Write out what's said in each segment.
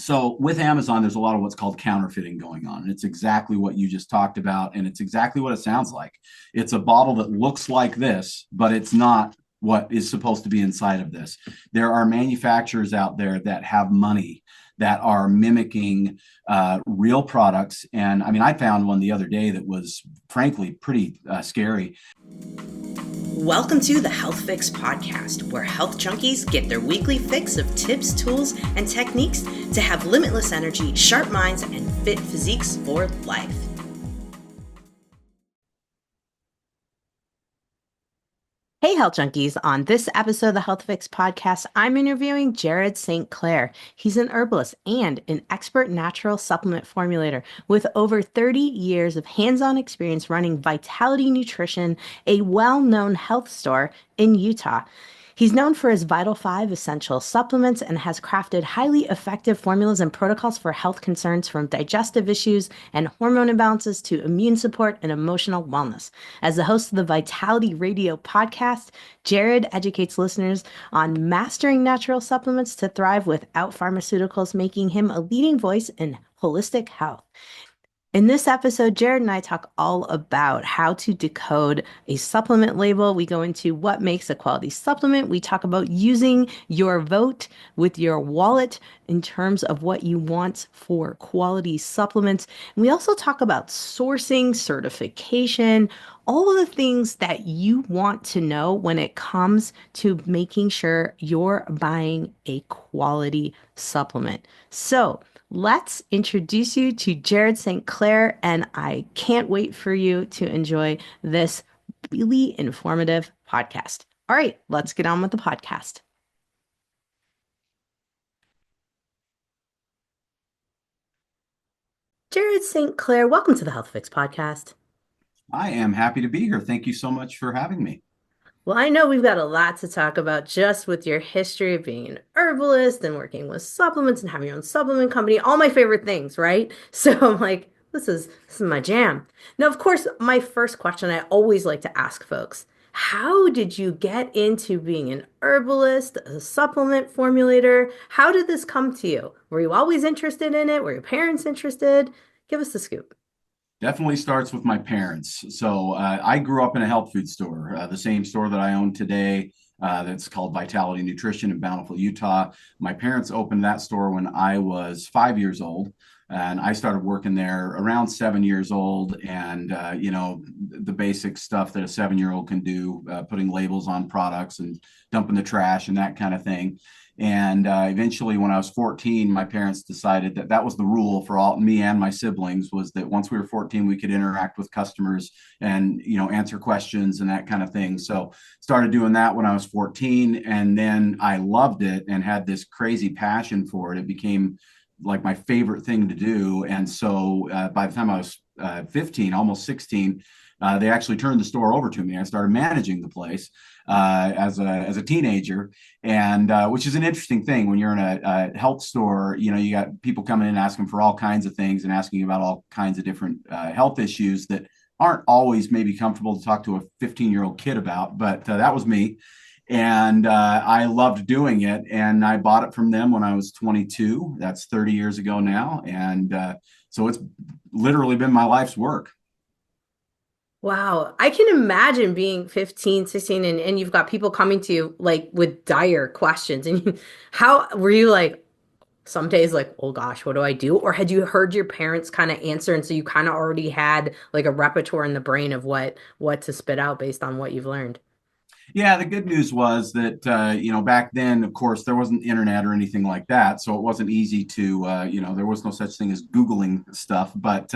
So with Amazon, there's a lot of what's called counterfeiting going on. And it's exactly what you just talked about. And it's exactly what it sounds like. It's a bottle that looks like this, but it's not what is supposed to be inside of this. There are manufacturers out there that have money that are mimicking real products. And I mean, I found one the other day that was frankly pretty scary. Welcome to the Health Fix podcast, where health junkies get their weekly fix of tips, tools, and techniques to have limitless energy, sharp minds, and fit physiques for life. Hey, health junkies. On this episode of the Health Fix podcast, I'm interviewing Jared St. Clair. He's an herbalist and an expert natural supplement formulator with over 30 years of hands-on experience running Vitality Nutrition, a well-known health store in Utah. He's known for his Vital 5 essential supplements and has crafted highly effective formulas and protocols for health concerns from digestive issues and hormone imbalances to immune support and emotional wellness. As the host of the Vitality Radio podcast, Jared educates listeners on mastering natural supplements to thrive without pharmaceuticals, making him a leading voice in holistic health. In this episode, Jared and I talk all about how to decode a supplement label. We go into what makes a quality supplement. We talk about using your vote with your wallet in terms of what you want for quality supplements. And we also talk about sourcing, certification, all of the things that you want to know when it comes to making sure you're buying a quality supplement. So, let's introduce you to Jared St. Clair, and I can't wait for you to enjoy this really informative podcast. All right, let's get on with the podcast. Jared St. Clair, welcome to the Health Fix podcast. I am happy to be here. Thank you so much for having me. Well, I know we've got a lot to talk about just with your history of being an herbalist and working with supplements and having your own supplement company, all my favorite things, right? So I'm like, this is my jam. Now, of course, my first question I always like to ask folks, how did you get into being an herbalist, a supplement formulator? How did this come to you? Were you always interested in it? Were your parents interested? Give us the scoop. Definitely starts with my parents. So I grew up in a health food store, the same store that I own today. That's called Vitality Nutrition in Bountiful, Utah. My parents opened that store when I was 5 years old. And I started working there around 7 years old. And, the basic stuff that a 7-year-old can do, putting labels on products and dumping the trash and that kind of thing. And eventually, when I was 14, my parents decided that that was the rule for all me and my siblings, was that once we were 14, we could interact with customers and, answer questions and that kind of thing. So started doing that when I was 14. And then I loved it and had this crazy passion for it. It became like my favorite thing to do. And so by the time I was 15, almost 16, they actually turned the store over to me. I started managing the place as a teenager, and which is an interesting thing when you're in a health store. You got people coming in asking for all kinds of things and asking about all kinds of different health issues that aren't always maybe comfortable to talk to a 15-year-old kid about. But that was me. And I loved doing it. And I bought it from them when I was 22. That's 30 years ago now. And so it's literally been my life's work. Wow. I can imagine being 15, 16, and you've got people coming to you like with dire questions. And how were you like some days like, oh gosh, what do I do? Or had you heard your parents kind of answer and so you kind of already had like a repertoire in the brain of what to spit out based on what you've learned? Yeah, the good news was that back then, of course, there wasn't internet or anything like that, so it wasn't easy to there was no such thing as Googling stuff. But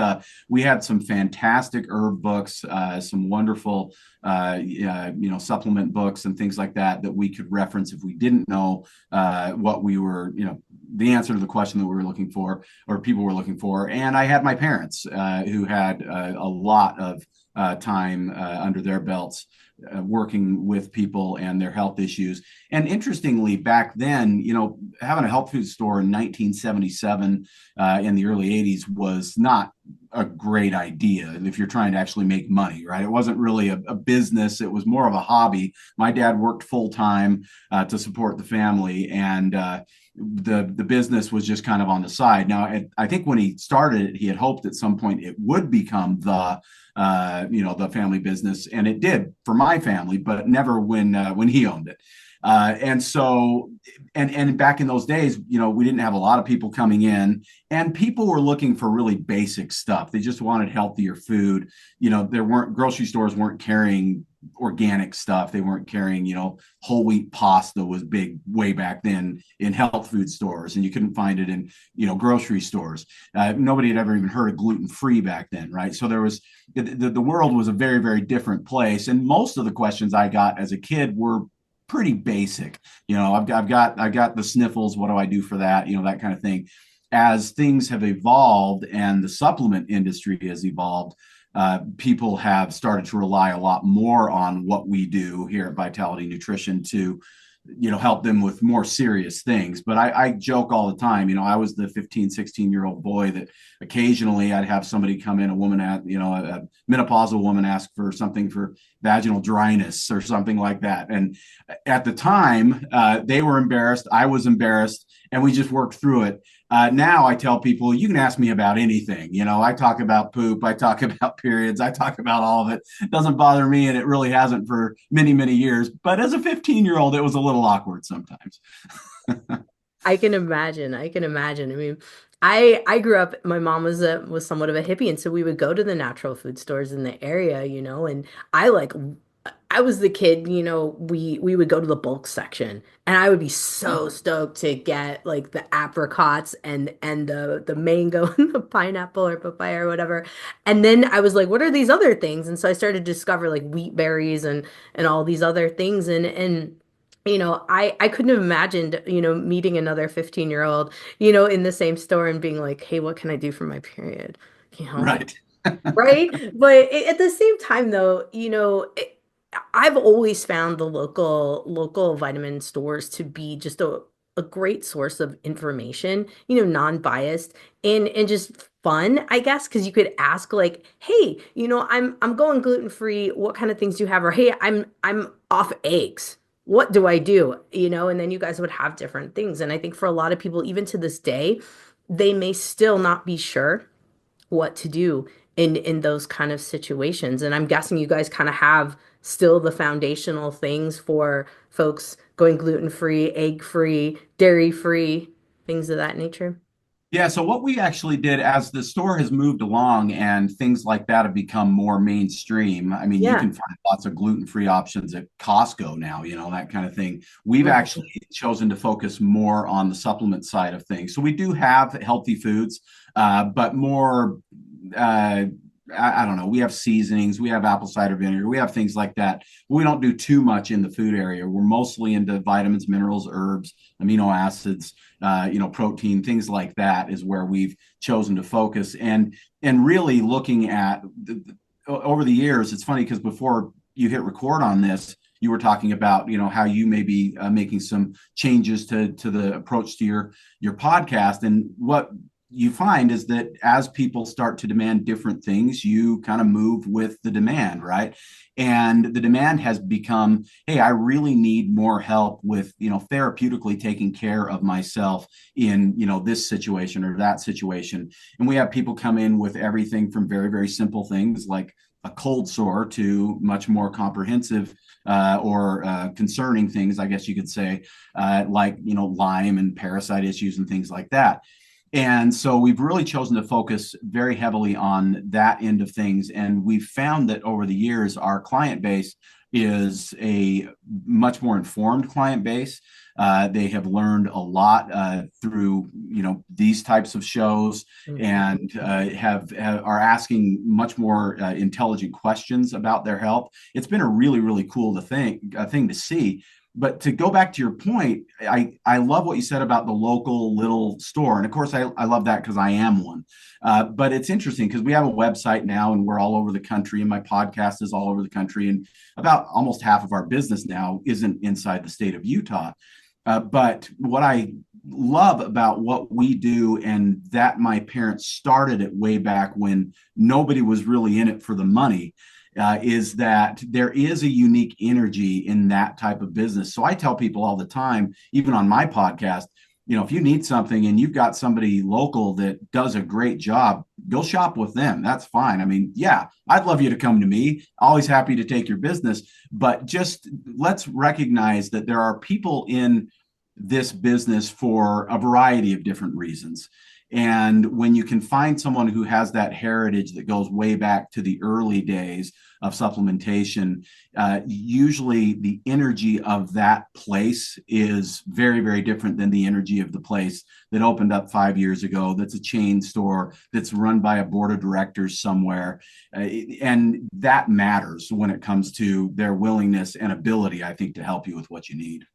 we had some fantastic herb books, some wonderful supplement books and things like that we could reference if we didn't know what we were the answer to the question that we were looking for or people were looking for. And I had my parents who had a lot of time under their belts working with people and their health issues. And interestingly, back then, having a health food store in 1977 in the early 80s was not a great idea if you're trying to actually make money, right? It wasn't really a business. It was more of a hobby. My dad worked full time to support the family. And the business was just kind of on the side. Now, I think when he started it, he had hoped at some point it would become the family business, and it did for my family, but never when he owned it. And so, and back in those days, we didn't have a lot of people coming in, and people were looking for really basic stuff. They just wanted healthier food. There weren't grocery stores weren't carrying organic stuff. They weren't carrying, whole wheat pasta was big way back then in health food stores, and you couldn't find it in, grocery stores. Nobody had ever even heard of gluten-free back then, right? So there was the world was a very, very different place, and most of the questions I got as a kid were pretty basic. I've got the sniffles. What do I do for that? That kind of thing. As things have evolved and the supplement industry has evolved, people have started to rely a lot more on what we do here at Vitality Nutrition to help them with more serious things. But I joke all the time, I was the 15, 16-year-old boy that occasionally I'd have somebody come in, a woman a menopausal woman ask for something for vaginal dryness or something like that. And at the time, they were embarrassed. I was embarrassed, and we just worked through it. Now I tell people, you can ask me about anything. I talk about poop. I talk about periods. I talk about all of it. It doesn't bother me, and it really hasn't for many, many years. But as a 15-year-old, it was a little awkward sometimes. I can imagine. I can imagine. I mean, I grew up, my mom was somewhat of a hippie, and so we would go to the natural food stores in the area, and I I was the kid, we would go to the bulk section, and I would be so stoked to get like the apricots and the mango and the pineapple or papaya or whatever. And then I was like, what are these other things? And so I started to discover like wheat berries and all these other things, and I couldn't have imagined, meeting another 15-year-old, in the same store and being like, hey, what can I do for my period? You know, Right. right? But at the same time, though, I've always found the local vitamin stores to be just a great source of information, non-biased and just fun, I guess, because you could ask like, hey, I'm going gluten-free. What kind of things do you have? Or hey, I'm off eggs. What do I do? And then you guys would have different things. And I think for a lot of people, even to this day, they may still not be sure what to do in those kind of situations. And I'm guessing you guys kind of have still the foundational things for folks going gluten-free, egg-free, dairy-free, things of that nature. Yeah, so what we actually did as the store has moved along and things like that have become more mainstream. I mean, you Yeah. can find lots of gluten-free options at Costco now, that kind of thing. We've Mhm. actually chosen to focus more on the supplement side of things. So we do have healthy foods, but more, I don't know, we have seasonings, we have apple cider vinegar, we have things like that. We don't do too much in the food area. We're mostly into vitamins, minerals, herbs, amino acids, protein, things like that is where we've chosen to focus. And really looking at over the years, it's funny because before you hit record on this, you were talking about how you may be making some changes to the approach to your podcast. And what you find is that as people start to demand different things, you kind of move with the demand, right? And the demand has become, hey, I really need more help with, therapeutically taking care of myself in, this situation or that situation. And we have people come in with everything from very, very simple things like a cold sore to much more comprehensive or concerning things, I guess you could say, like, Lyme and parasite issues and things like that. And so we've really chosen to focus very heavily on that end of things. And we've found that over the years, our client base is a much more informed client base. They have learned a lot through these types of shows Mhm. and are asking much more intelligent questions about their health. It's been a really, really cool thing to see. But to go back to your point, I love what you said about the local little store. And of course, I love that because I am one. But it's interesting because we have a website now and we're all over the country, and my podcast is all over the country. And about almost half of our business now isn't inside the state of Utah. But what I love about what we do, and that my parents started it way back when nobody was really in it for the money, is that there is a unique energy in that type of business. So I tell people all the time, even on my podcast, if you need something and you've got somebody local that does a great job, go shop with them. That's fine. I mean, yeah, I'd love you to come to me. Always happy to take your business, but just let's recognize that there are people in this business for a variety of different reasons. And when you can find someone who has that heritage that goes way back to the early days of supplementation, usually the energy of that place is very, very different than the energy of the place that opened up 5 years ago, that's a chain store, that's run by a board of directors somewhere. And that matters when it comes to their willingness and ability, I think, to help you with what you need.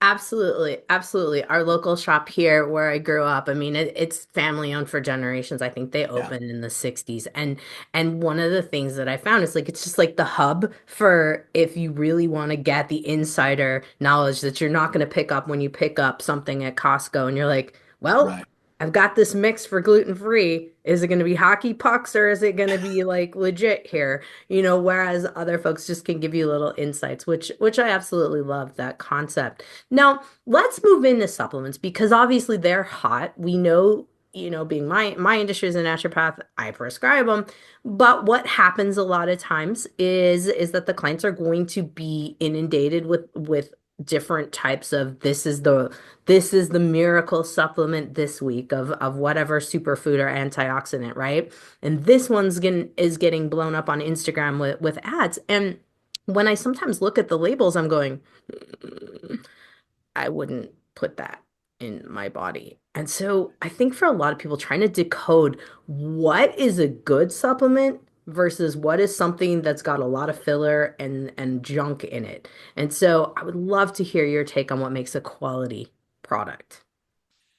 Absolutely, absolutely. Our local shop here where I grew up, I mean, it's family owned for generations. I think they Yeah, opened in the 60s. And one of the things that I found is like it's just like the hub for if you really want to get the insider knowledge that you're not going to pick up when you pick up something at Costco and you're like, well, right. I've got this mix for gluten free. Is it going to be hockey pucks or is it going to be like legit here? Whereas other folks just can give you little insights, which I absolutely love that concept. Now, let's move into supplements because obviously they're hot. We know, being my industry as a naturopath, I prescribe them. But what happens a lot of times is that the clients are going to be inundated with different types of this is the miracle supplement this week of whatever superfood or antioxidant, right? And this is getting blown up on Instagram with ads. And when I sometimes look at the labels, I'm going, I wouldn't put that in my body. And so I think for a lot of people trying to decode what is a good supplement versus what is something that's got a lot of filler and junk in it. And so I would love to hear your take on what makes a quality product.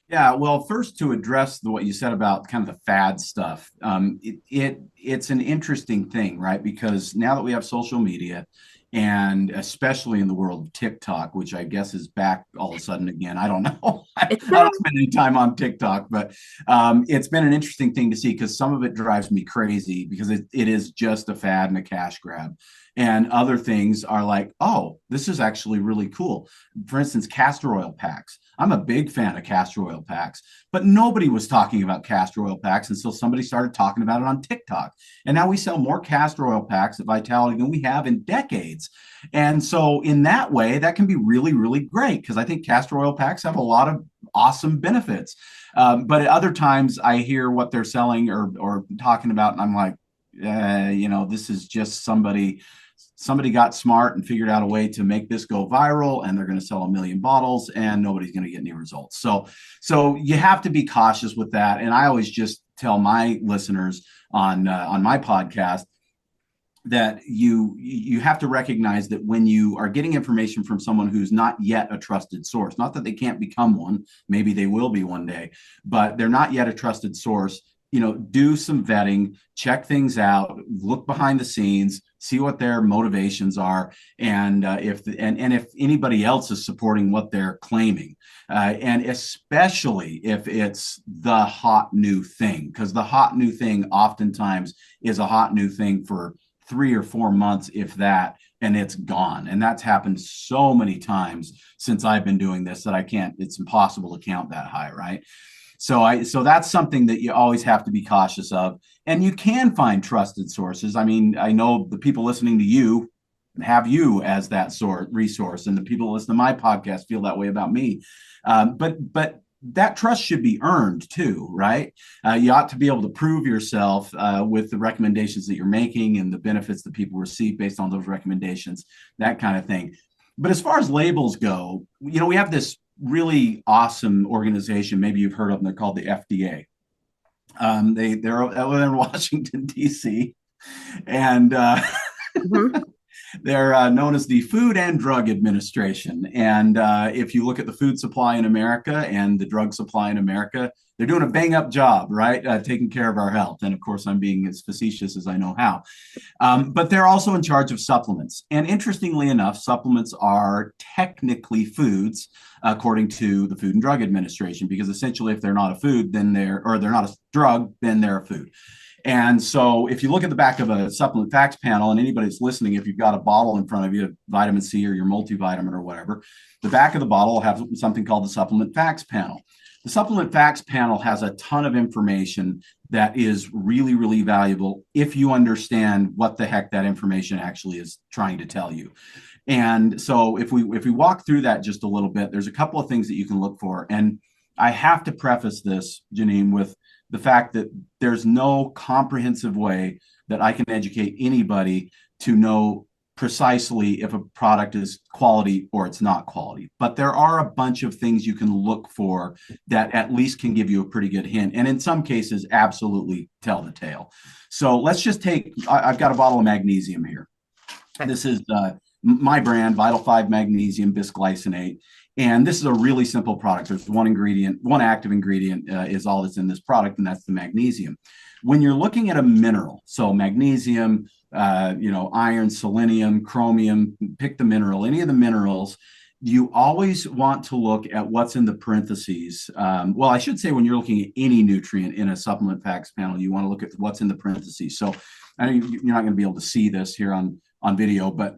Yeah, well, first to address what you said about kind of the fad stuff, it's an interesting thing, right? Because now that we have social media, and especially in the world of TikTok, which I guess is back all of a sudden again. I don't know. I It's don't not. spend any time on TikTok, but it's been an interesting thing to see because some of it drives me crazy because it is just a fad and a cash grab. And other things are like, oh, this is actually really cool. For instance, castor oil packs. I'm a big fan of castor oil packs, but nobody was talking about castor oil packs until somebody started talking about it on TikTok. And now we sell more castor oil packs at Vitality than we have in decades. And so, in that way, that can be really, really great because I think castor oil packs have a lot of awesome benefits. But at other times, I hear what they're selling or talking about, and I'm like, this is just somebody got smart and figured out a way to make this go viral, and they're going to sell 1 million bottles and nobody's going to get any results. So you have to be cautious with that. And I always just tell my listeners on my podcast that you have to recognize that when you are getting information from someone who's not yet a trusted source, not that they can't become one, maybe they will be one day, but they're not yet a trusted source. Do some vetting, check things out, look behind the scenes, see what their motivations are, and if anybody else is supporting what they're claiming, and especially if it's the hot new thing, because the hot new thing oftentimes is a hot new thing for 3 or 4 months, if that, and it's gone. And that's happened so many times since I've been doing this that it's impossible to count that high, right? So that's something that you always have to be cautious of. And you can find trusted sources. I mean, I know the people listening to you have you as that resource, and the people that listen to my podcast feel that way about me. But that trust should be earned too, right? You ought to be able to prove yourself with the recommendations that you're making and the benefits that people receive based on those recommendations, that kind of thing. But as far as labels go, we have this really awesome organization. Maybe you've heard of them. They're called the FDA. They're in Washington D.C. and Mhm. they're known as the Food and Drug Administration. And if you look at the food supply in America and the drug supply in America, they're doing a bang up job, right? Taking care of our health. And of course, I'm being as facetious as I know how. But they're also in charge of supplements. And interestingly enough, supplements are technically foods, according to the Food and Drug Administration, because essentially, if they're not a food, they're not a drug, then they're a food. And so if you look at the back of a supplement facts panel, and anybody that's listening, if you've got a bottle in front of you, vitamin C or your multivitamin or whatever, the back of the bottle will have something called the supplement facts panel. The supplement facts panel has a ton of information that is really, really valuable if you understand what the heck that information actually is trying to tell you. And so if we walk through that just a little bit, there's a couple of things that you can look for. And I have to preface this, Jannine, with the fact that there's no comprehensive way that I can educate anybody to know precisely if a product is quality or it's not quality. But there are a bunch of things you can look for that at least can give you a pretty good hint. And in some cases, absolutely tell the tale. So let's just take, I've got a bottle of magnesium here. This is my brand, Vital 5 Magnesium Bisglycinate. And this is a really simple product. There's one ingredient, one active ingredient is all that's in this product, and that's the magnesium. When you're looking at a mineral, so magnesium, iron, selenium, chromium, pick the mineral, any of the minerals, you always want to look at what's in the parentheses. Well, I should say when you're looking at any nutrient in a supplement facts panel, you want to look at what's in the parentheses. So I know you're not going to be able to see this here on video, but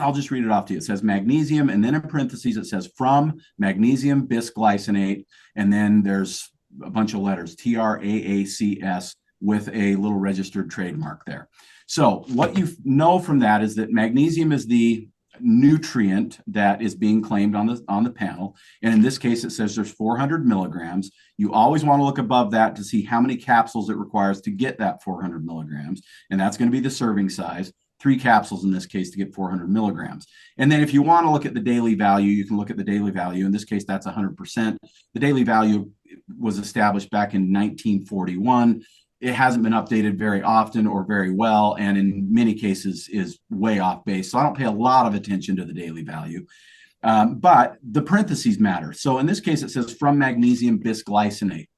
I'll just read it off to you. It says magnesium, and then in parentheses, it says from magnesium bisglycinate, and then there's a bunch of letters, TRAACS, with a little registered trademark there. So what you know from that is that magnesium is the nutrient that is being claimed on the panel. And in this case, it says there's 400 milligrams. You always want to look above that to see how many capsules it requires to get that 400 milligrams. And that's going to be the serving size. 3 capsules in this case to get 400 milligrams. And then if you want to look at the daily value, you can look at the daily value. In this case, that's 100%. The daily value was established back in 1941. It hasn't been updated very often or very well, and in many cases is way off base. So I don't pay a lot of attention to the daily value. But the parentheses matter. So in this case, it says from magnesium bisglycinate.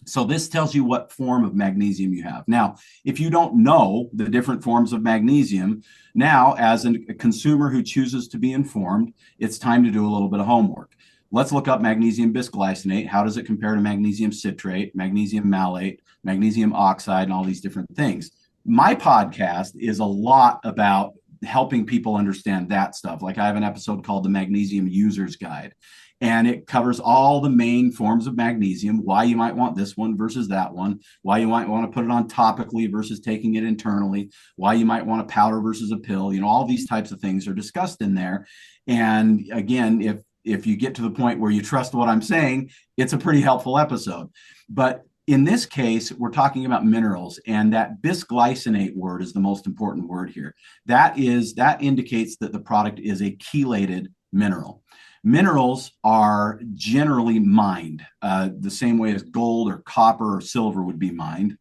So this tells you what form of magnesium you have. Now, if you don't know the different forms of magnesium, now as a consumer who chooses to be informed, it's time to do a little bit of homework. Let's look up magnesium bisglycinate. How does it compare to magnesium citrate, magnesium malate, magnesium oxide, and all these different things? My podcast is a lot about helping people understand that stuff. Like I have an episode called the Magnesium User's Guide. And it covers all the main forms of magnesium, why you might want this one versus that one, why you might want to put it on topically versus taking it internally, why you might want a powder versus a pill. All these types of things are discussed in there. And again, if you get to the point where you trust what I'm saying, it's a pretty helpful episode. But in this case, we're talking about minerals, and that bisglycinate word is the most important word here. That indicates that the product is a chelated mineral. Minerals are generally mined the same way as gold or copper or silver would be mined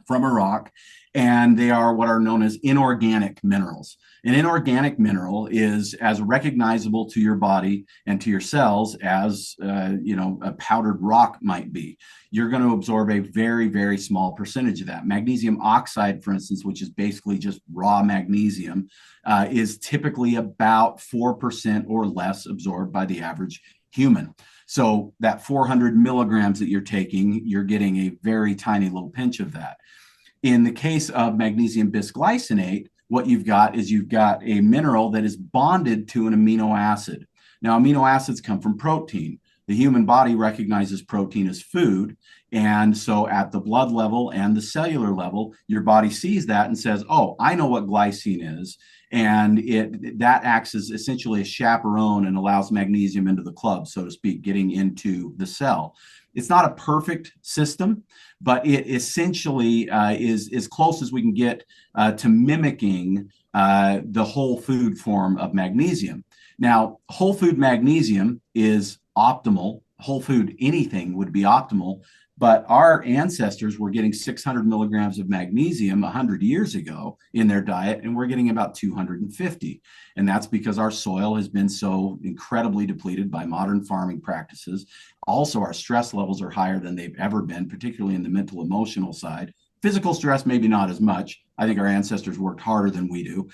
from a rock, and they are what are known as inorganic minerals. An inorganic mineral is as recognizable to your body and to your cells as a powdered rock might be. You're going to absorb a very, very small percentage of that. Magnesium oxide, for instance, which is basically just raw magnesium, is typically about 4% or less absorbed by the average human. So that 400 milligrams that you're taking, you're getting a very tiny little pinch of that. In the case of magnesium bisglycinate, what you've got a mineral that is bonded to an amino acid. Now, amino acids come from protein. The human body recognizes protein as food. And so at the blood level and the cellular level, your body sees that and says, oh, I know what glycine is. And that acts as essentially a chaperone and allows magnesium into the club, so to speak, getting into the cell. It's not a perfect system, but it essentially is as close as we can get to mimicking the whole food form of magnesium. Now, whole food magnesium is optimal. Whole food anything would be optimal, but our ancestors were getting 600 milligrams of magnesium 100 years ago in their diet, and we're getting about 250. And that's because our soil has been so incredibly depleted by modern farming practices. Also, our stress levels are higher than they've ever been, particularly in the mental, emotional side. Physical stress, maybe not as much. I think our ancestors worked harder than we do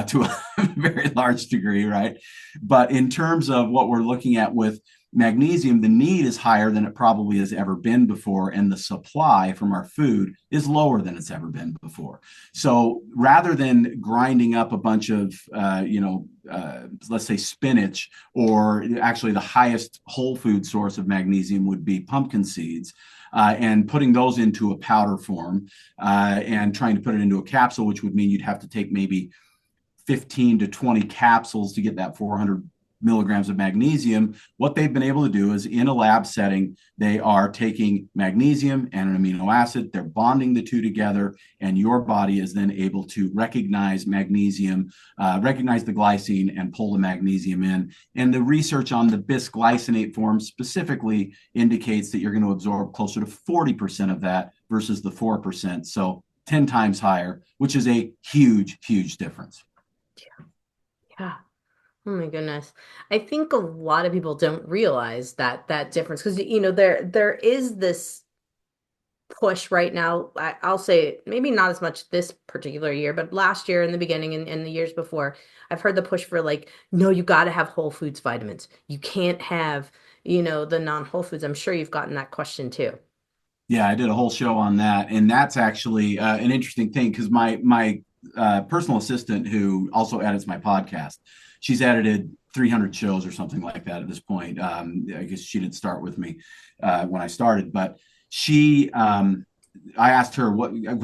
to a very large degree, right? But in terms of what we're looking at with magnesium, the need is higher than it probably has ever been before, and the supply from our food is lower than it's ever been before. So rather than grinding up a bunch of, let's say spinach, or actually the highest whole food source of magnesium would be pumpkin seeds, and putting those into a powder form, and trying to put it into a capsule, which would mean you'd have to take maybe 15 to 20 capsules to get that 400 milligrams of magnesium. What they've been able to do is, in a lab setting, they are taking magnesium and an amino acid, they're bonding the two together, and your body is then able to recognize magnesium, recognize the glycine, and pull the magnesium in. And the research on the bisglycinate form specifically indicates that you're going to absorb closer to 40% of that versus the 4%. So 10 times higher, which is a huge, huge difference. Yeah. Oh my goodness. I think a lot of people don't realize that difference, because there is this push right now. I'll say maybe not as much this particular year, but last year in the beginning and the years before, I've heard the push for like, no, you got to have whole foods vitamins. You can't have, the non-whole foods. I'm sure you've gotten that question too. Yeah, I did a whole show on that, and that's actually an interesting thing, because my personal assistant, who also edits my podcast, she's edited 300 shows or something like that at this point. I guess she didn't start with me when I started, but I asked her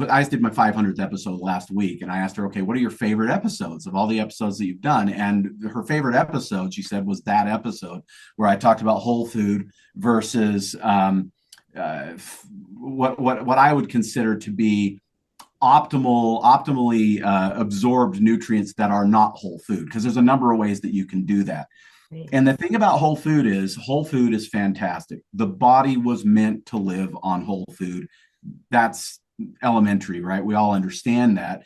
I just did my 500th episode last week, and I asked her, okay, what are your favorite episodes of all the episodes that you've done? And her favorite episode, she said, was that episode where I talked about whole food versus what I would consider to be optimally absorbed nutrients that are not whole food, because there's a number of ways that you can do that. Right. And the thing about whole food is fantastic. The body was meant to live on whole food. That's elementary, right? We all understand that.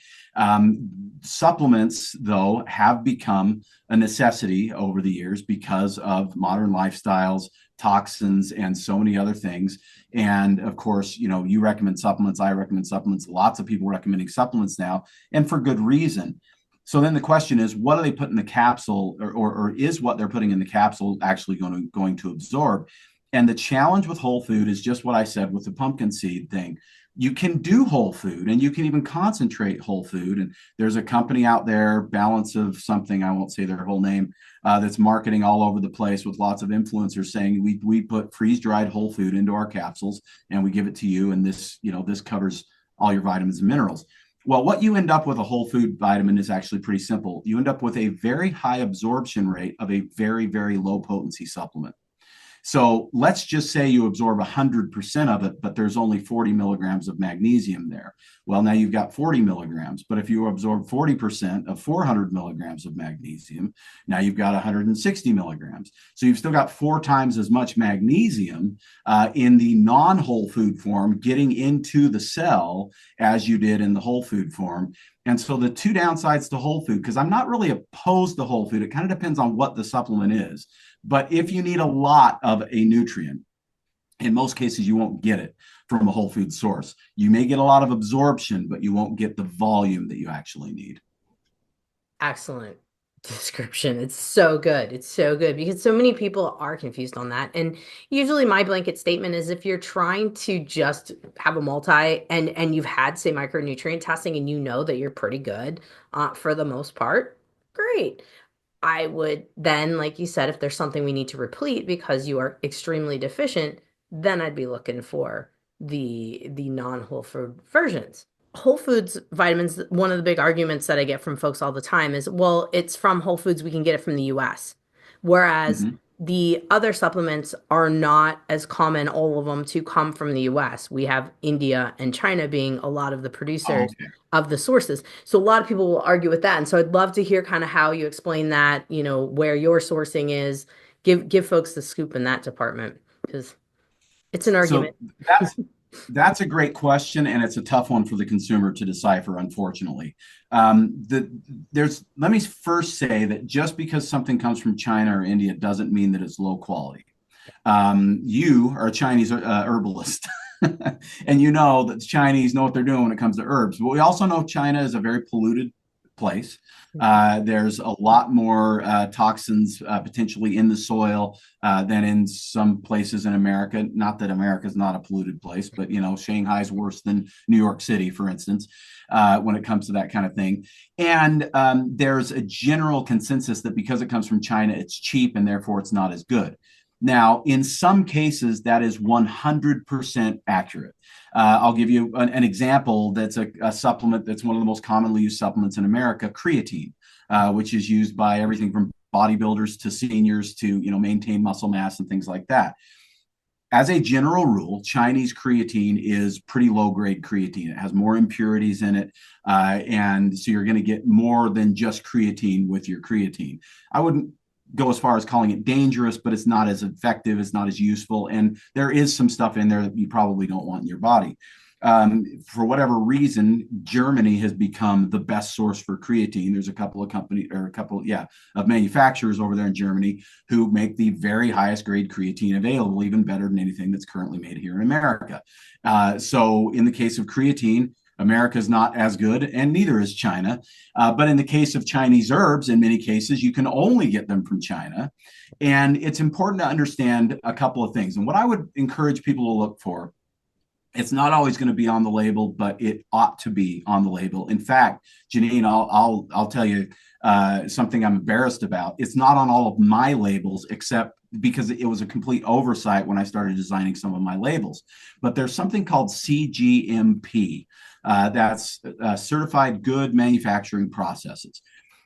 Supplements, though, have become a necessity over the years because of modern lifestyles, toxins, and so many other things. And of course, you recommend supplements, I recommend supplements. Lots of people recommending supplements now, and for good reason. So then the question is, what do they put in the capsule, or is what they're putting in the capsule actually going to absorb? And the challenge with whole food is just what I said with the pumpkin seed thing. You can do whole food, and you can even concentrate whole food. And there's a company out there, Balance of something, I won't say their whole name, that's marketing all over the place with lots of influencers saying we put freeze-dried whole food into our capsules and we give it to you, and this covers all your vitamins and minerals. Well, what you end up with a whole food vitamin is actually pretty simple. You end up with a very high absorption rate of a very, very low potency supplement. So let's just say you absorb 100% of it, but there's only 40 milligrams of magnesium there. Well, now you've got 40 milligrams, but if you absorb 40% of 400 milligrams of magnesium, now you've got 160 milligrams. So you've still got 4 times as much magnesium in the non-whole food form getting into the cell as you did in the whole food form. And so the two downsides to whole food, because I'm not really opposed to whole food, it kind of depends on what the supplement is. But if you need a lot of a nutrient, in most cases, you won't get it from a whole food source. You may get a lot of absorption, but you won't get the volume that you actually need. Excellent description. It's so good. It's so good, because so many people are confused on that. And usually my blanket statement is, if you're trying to just have a multi, and you've had, say, micronutrient testing, and you know that you're pretty good for the most part, great. I would then, like you said, if there's something we need to replete because you are extremely deficient, then I'd be looking for the non-whole food versions. Whole foods vitamins, one of the big arguments that I get from folks all the time is, well, it's from Whole Foods, we can get it from the US. Whereas Mm-hmm. the other supplements are not as common, all of them, to come from the US. We have India and China being a lot of the Oh, producers okay. of the sources. So a lot of people will argue with that. And so I'd love to hear kind of how you explain that, where your sourcing is. Give folks the scoop in that department, because it's an So argument. that's a great question, and it's a tough one for the consumer to decipher, unfortunately. Let me first say that just because something comes from China or India doesn't mean that it's low quality. You are a Chinese herbalist, and you know that the Chinese know what they're doing when it comes to herbs. But we also know China is a very polluted place. Mhm. There's a lot more toxins potentially in the soil than in some places in America. Not that America is not a polluted place, but Shanghai's worse than New York City, for instance, when it comes to that kind of thing. And there's a general consensus that because it comes from China, it's cheap and therefore it's not as good. Now, in some cases, that is 100% accurate. I'll give you an example that's a supplement that's one of the most commonly used supplements in America, creatine, which is used by everything from bodybuilders to seniors to maintain muscle mass and things like that. As a general rule, Chinese creatine is pretty low grade creatine. It has more impurities in it. And so you're going to get more than just creatine with your creatine. I wouldn't go as far as calling it dangerous, but it's not as effective. It's not as useful. And there is some stuff in there that you probably don't want in your body. For whatever reason, Germany has become the best source for creatine. There's a couple of companies or of manufacturers over there in Germany who make the very highest grade creatine available, even better than anything that's currently made here in America. So in the case of creatine, America is not as good, and neither is China. But in the case of Chinese herbs, in many cases, you can only get them from China. And it's important to understand a couple of things. And what I would encourage people to look for, it's not always going to be on the label, but it ought to be on the label. In fact, Jannine, I'll tell you something I'm embarrassed about. It's not on all of my labels, except because it was a complete oversight when I started designing some of my labels. But there's something called CGMP. That's Certified Good Manufacturing Processes.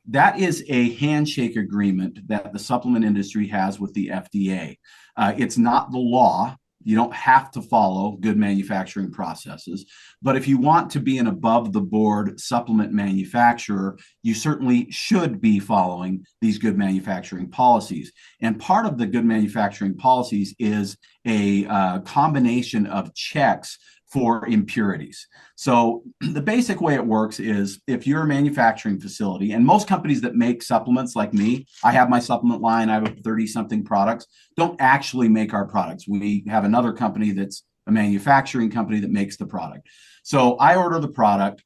That is a handshake agreement that the supplement industry has with the FDA. It's not the law. You don't have to follow good manufacturing processes. But if you want to be an above the board supplement manufacturer, you certainly should be following these good manufacturing policies. And part of the good manufacturing policies is a combination of checks for impurities. So the basic way it works is if you're a manufacturing facility, and most companies that make supplements like me, I have my supplement line, I have 30 something products, don't actually make our products. We have another company that's a manufacturing company that makes the product. So I order the product.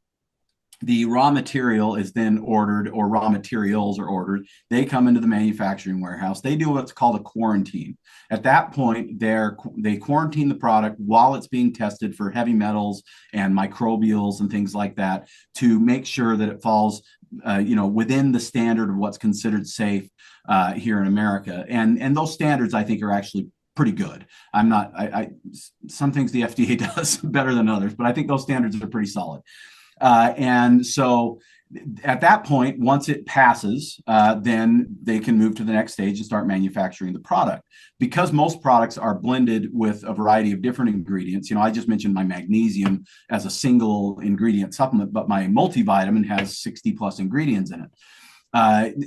The raw material is then ordered, or raw materials are ordered. They come into the manufacturing warehouse. They do what's called a quarantine. At that point, they quarantine the product while it's being tested for heavy metals and microbials and things like that to make sure that it falls within the standard of what's considered safe here in America. And those standards, I think, are actually pretty good. Some things the FDA does better than others, but I think those standards are pretty solid. And so at that point, once it passes, then they can move to the next stage and start manufacturing the product. Because most products are blended with a variety of different ingredients. I just mentioned my magnesium as a single ingredient supplement, but my multivitamin has 60 plus ingredients in it.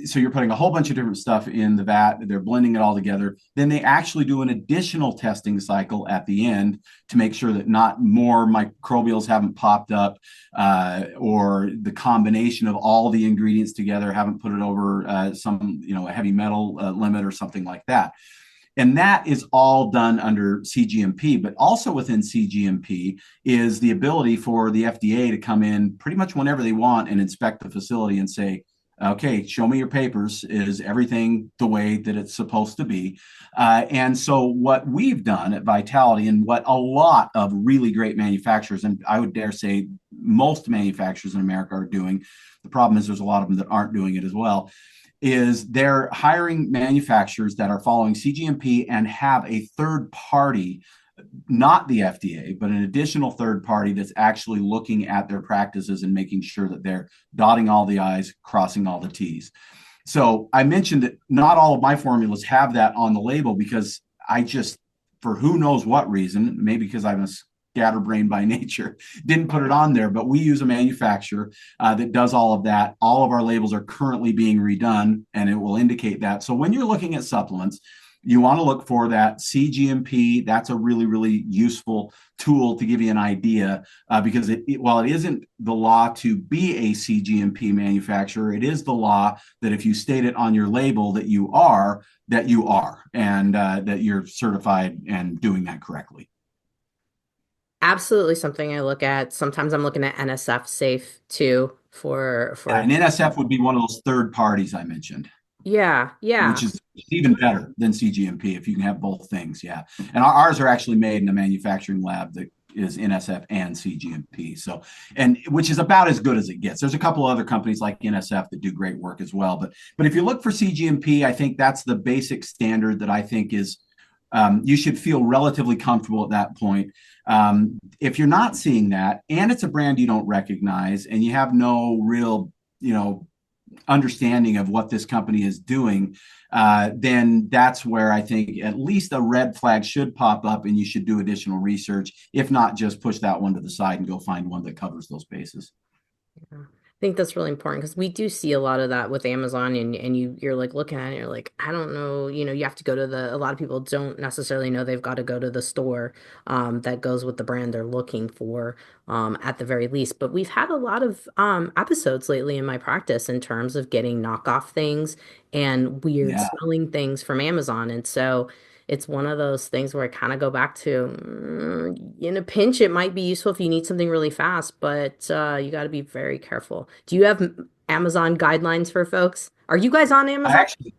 So you're putting a whole bunch of different stuff in the vat. They're blending it all together. Then they actually do an additional testing cycle at the end to make sure that not more microbials haven't popped up, or the combination of all the ingredients together haven't put it over a heavy metal limit or something like that. And that is all done under CGMP, but also within CGMP is the ability for the FDA to come in pretty much whenever they want and inspect the facility and say, okay, show me your papers. Is everything the way that it's supposed to be? And so what we've done at Vitality, and what a lot of really great manufacturers, and I would dare say most manufacturers in America are doing, the problem is there's a lot of them that aren't doing it as well, is they're hiring manufacturers that are following CGMP and have a third party, not the FDA, but an additional third party that's actually looking at their practices and making sure that they're dotting all the I's, crossing all the T's. So I mentioned that not all of my formulas have that on the label because I just, for who knows what reason, maybe because I'm a scatterbrain by nature, didn't put it on there. But we use a manufacturer that does all of that. All of our labels are currently being redone, and it will indicate that. So when you're looking at supplements, you want to look for that CGMP. That's a really, really useful tool to give you an idea because while it isn't the law to be a CGMP manufacturer, it is the law that if you state it on your label that you are, and that you're certified and doing that correctly. Absolutely something I look at. Sometimes I'm looking at NSF safe too. for And NSF would be one of those third parties I mentioned, yeah, which yeah. is even better than CGMP if you can have both things. Yeah. And ours are actually made in a manufacturing lab that is NSF and CGMP. So, and which is about as good as it gets. There's a couple of other companies like NSF that do great work as well. But if you look for CGMP, I think that's the basic standard that I think is you should feel relatively comfortable at that point. If you're not seeing that, and it's a brand you don't recognize, and you have no real, understanding of what this company is doing, then that's where I think at least a red flag should pop up, and you should do additional research. If not, just push that one to the side and go find one that covers those bases. Yeah. I think that's really important because we do see a lot of that with Amazon and you're like looking at it, you're like, I don't know, you have to go to a lot of people don't necessarily know they've got to go to the store that goes with the brand they're looking for at the very least. But we've had a lot of episodes lately in my practice in terms of getting knockoff things and weird Yeah, smelling things from Amazon. And so it's one of those things where I kind of go back to, in a pinch, it might be useful if you need something really fast, but you got to be very careful. Do you have Amazon guidelines for folks? Are you guys on I Amazon? actually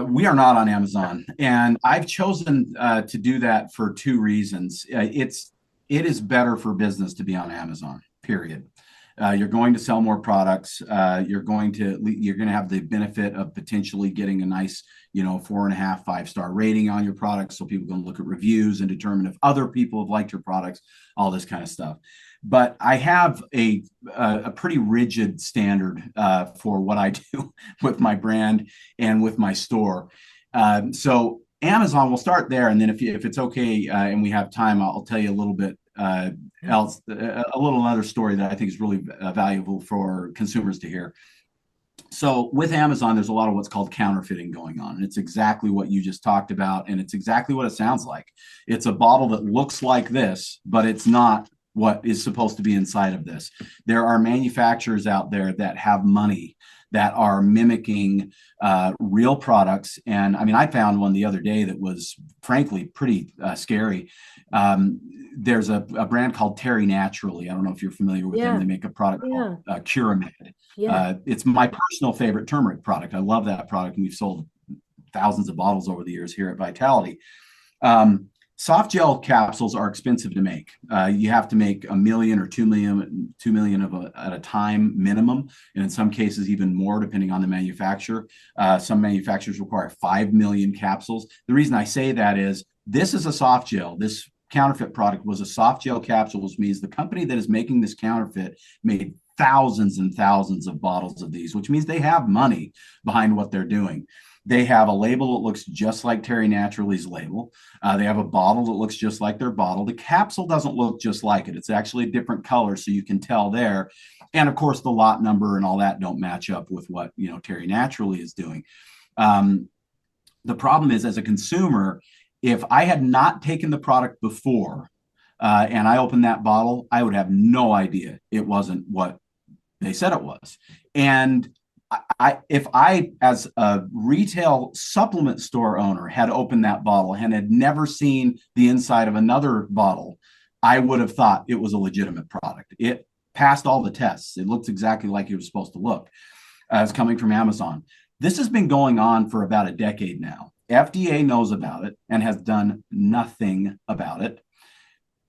we are not on Amazon, and I've chosen to do that for two reasons. It is better for business to be on Amazon. Period. You're going to sell more products. You're going to have the benefit of potentially getting a nice, 4.5, 5-star rating on your products, so people can look at reviews and determine if other people have liked your products, all this kind of stuff. But I have a pretty rigid standard for what I do with my brand and with my store. So Amazon, we'll start there, and then if it's okay and we have time, I'll tell you a little bit else, a little other story that I think is really valuable for consumers to hear. So with Amazon, there's a lot of what's called counterfeiting going on. And it's exactly what you just talked about. And it's exactly what it sounds like. It's a bottle that looks like this, but it's not what is supposed to be inside of this. There are manufacturers out there that have money that are mimicking real products. And I mean, I found one the other day that was frankly pretty scary. There's a brand called Terry Naturally. I don't know if you're familiar with them. Yeah, They make a product called yeah, Curamed. yeah. It's my personal favorite turmeric product. I love that product, and we've sold thousands of bottles over the years here at Vitality. Soft gel capsules are expensive to make. You have to make 1 million or 2 million at a time minimum, and in some cases even more, depending on the manufacturer. Some manufacturers require 5 million capsules. The reason I say that is this is a soft gel. This counterfeit product was a soft gel capsule, which means the company that is making this counterfeit made thousands and thousands of bottles of these, which means they have money behind what they're doing. They have a label that looks just like Terry Naturally's label. They have a bottle that looks just like their bottle. The capsule doesn't look just like it. It's actually a different color, so you can tell there. And of course, the lot number and all that don't match up with what Terry Naturally is doing. The problem is, as a consumer, if I had not taken the product before and I opened that bottle, I would have no idea it wasn't what they said it was. And if I, as a retail supplement store owner, had opened that bottle and had never seen the inside of another bottle, I would have thought it was a legitimate product. It passed all the tests. It looks exactly like it was supposed to look. It's coming from Amazon. This has been going on for about a decade now. FDA knows about it and has done nothing about it.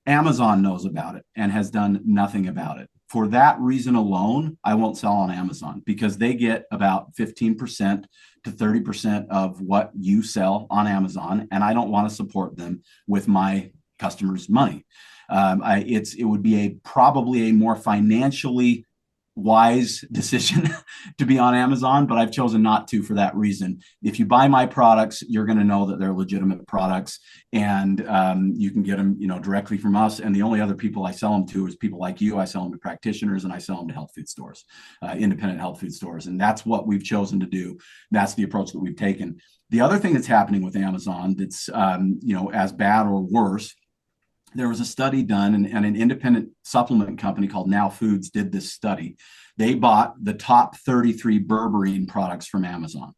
Amazon knows about it and has done nothing about it. For that reason alone, I won't sell on Amazon, because they get about 15% to 30% of what you sell on Amazon, and I don't want to support them with my customers' money. It would be probably a more financially wise decision to be on Amazon, but I've chosen not to for that reason. If you buy my products, you're going to know that they're legitimate products, and you can get them, directly from us. And the only other people I sell them to is people like you. I sell them to practitioners, and I sell them to health food stores, independent health food stores, and that's what we've chosen to do. That's the approach that we've taken. The other thing that's happening with Amazon that's as bad or worse. There was a study done, and an independent supplement company called Now Foods did this study. They bought the top 33 berberine products from Amazon,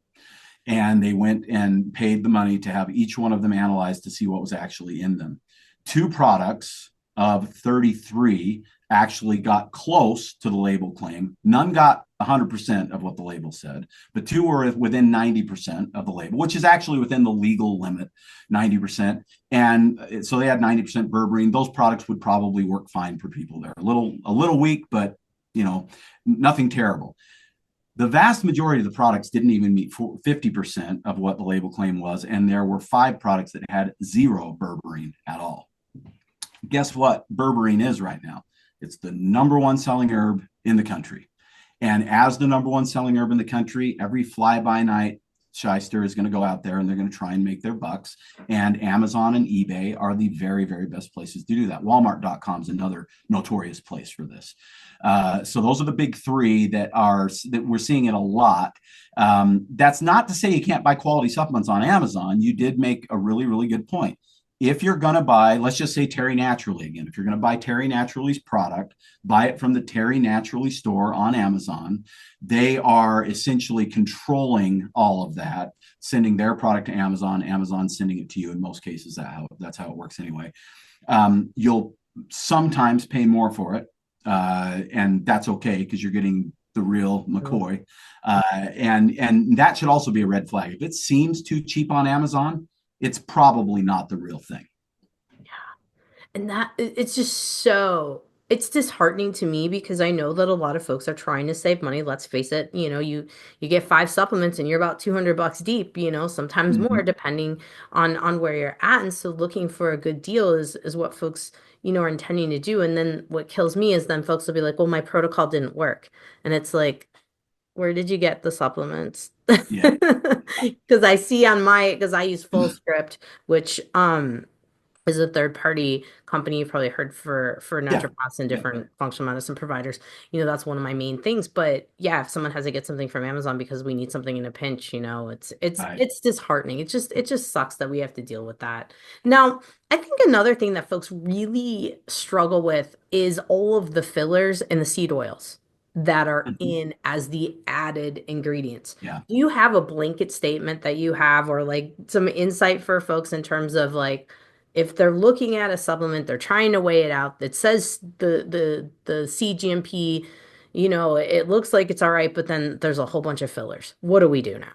and they went and paid the money to have each one of them analyzed to see what was actually in them. Two products of 33 actually got close to the label claim. None got 100% of what the label said, but 2 were within 90% of the label, which is actually within the legal limit, 90%. And so they had 90% berberine. Those products would probably work fine for people. They're a little weak, but nothing terrible. The vast majority of the products didn't even meet 50% of what the label claim was, and there were 5 products that had 0 berberine at all. Guess what berberine is right now? It's the number 1 selling herb in the country. And as the number 1 selling herb in the country, every fly-by-night shyster is going to go out there and they're going to try and make their bucks. And Amazon and eBay are the very, very best places to do that. Walmart.com is another notorious place for this. So those are the big 3 that we're seeing it a lot. That's not to say you can't buy quality supplements on Amazon. You did make a really, really good point. If you're going to buy, let's just say Terry Naturally again, if you're going to buy Terry Naturally's product, buy it from the Terry Naturally store on Amazon. They are essentially controlling all of that, sending their product to Amazon, Amazon sending it to you. In most cases, that's how it works anyway. You'll sometimes pay more for it, and that's okay because you're getting the real McCoy. And that should also be a red flag. If it seems too cheap on Amazon, it's probably not the real thing. Yeah. And it's disheartening to me because I know that a lot of folks are trying to save money. Let's face it, you get 5 supplements and you're about $200 deep, sometimes more depending on where you're at. And so looking for a good deal is what folks, are intending to do. And then what kills me is then folks will be like, well, my protocol didn't work. And it's like, where did you get the supplements? Yeah. Because I use Full Script, which is a third party company you've probably heard for naturopaths and different functional medicine providers. That's one of my main things. But yeah, if someone has to get something from Amazon because we need something in a pinch, it's disheartening. It just sucks that we have to deal with that. Now, I think another thing that folks really struggle with is all of the fillers and the seed oils that are in as the added ingredients. Yeah. Do you have a blanket statement that you have or like some insight for folks in terms of like if they're looking at a supplement, they're trying to weigh it out, that says the CGMP, it looks like it's all right, but then there's a whole bunch of fillers. What do we do now?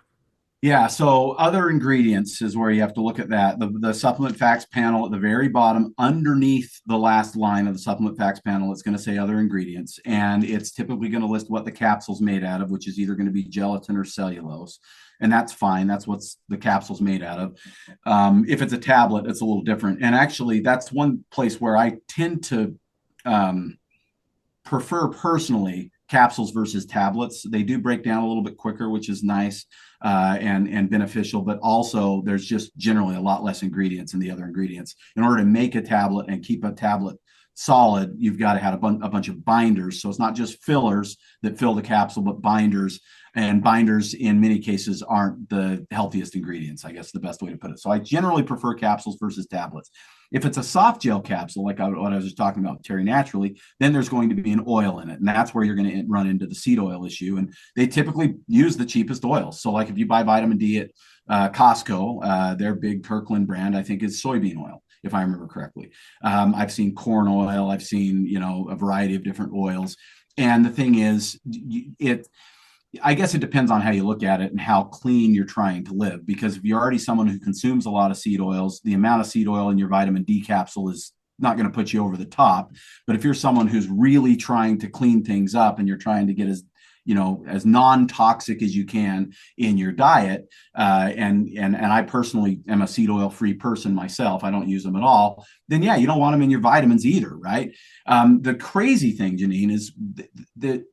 Yeah, so other ingredients is where you have to look at that. The supplement facts panel at the very bottom, underneath the last line of the supplement facts panel, it's going to say other ingredients, and it's typically going to list what the capsule's made out of, which is either going to be gelatin or cellulose, and that's fine. That's what the capsule's made out of. If it's a tablet, it's a little different, and actually, that's one place where I tend to prefer personally capsules versus tablets. They do break down a little bit quicker, which is nice and beneficial, but also there's just generally a lot less ingredients in the other ingredients. In order to make a tablet and keep a tablet solid, you've got to have a bunch of binders. So it's not just fillers that fill the capsule, but binders. And binders in many cases aren't the healthiest ingredients, I guess the best way to put it. So I generally prefer capsules versus tablets. If it's a soft gel capsule, like what I was just talking about, Terry Naturally, then there's going to be an oil in it. And that's where you're going to run into the seed oil issue. And they typically use the cheapest oils. So like if you buy vitamin D at Costco, their big Kirkland brand, I think, is soybean oil, if I remember correctly. I've seen corn oil. I've seen, a variety of different oils. And the thing is, I guess it depends on how you look at it and how clean you're trying to live. Because if you're already someone who consumes a lot of seed oils, the amount of seed oil in your vitamin D capsule is not going to put you over the top. But if you're someone who's really trying to clean things up and you're trying to get as non-toxic as you can in your diet, and I personally am a seed oil free person myself, I don't use them at all, then yeah, you don't want them in your vitamins either, right? The crazy thing, Jannine, is that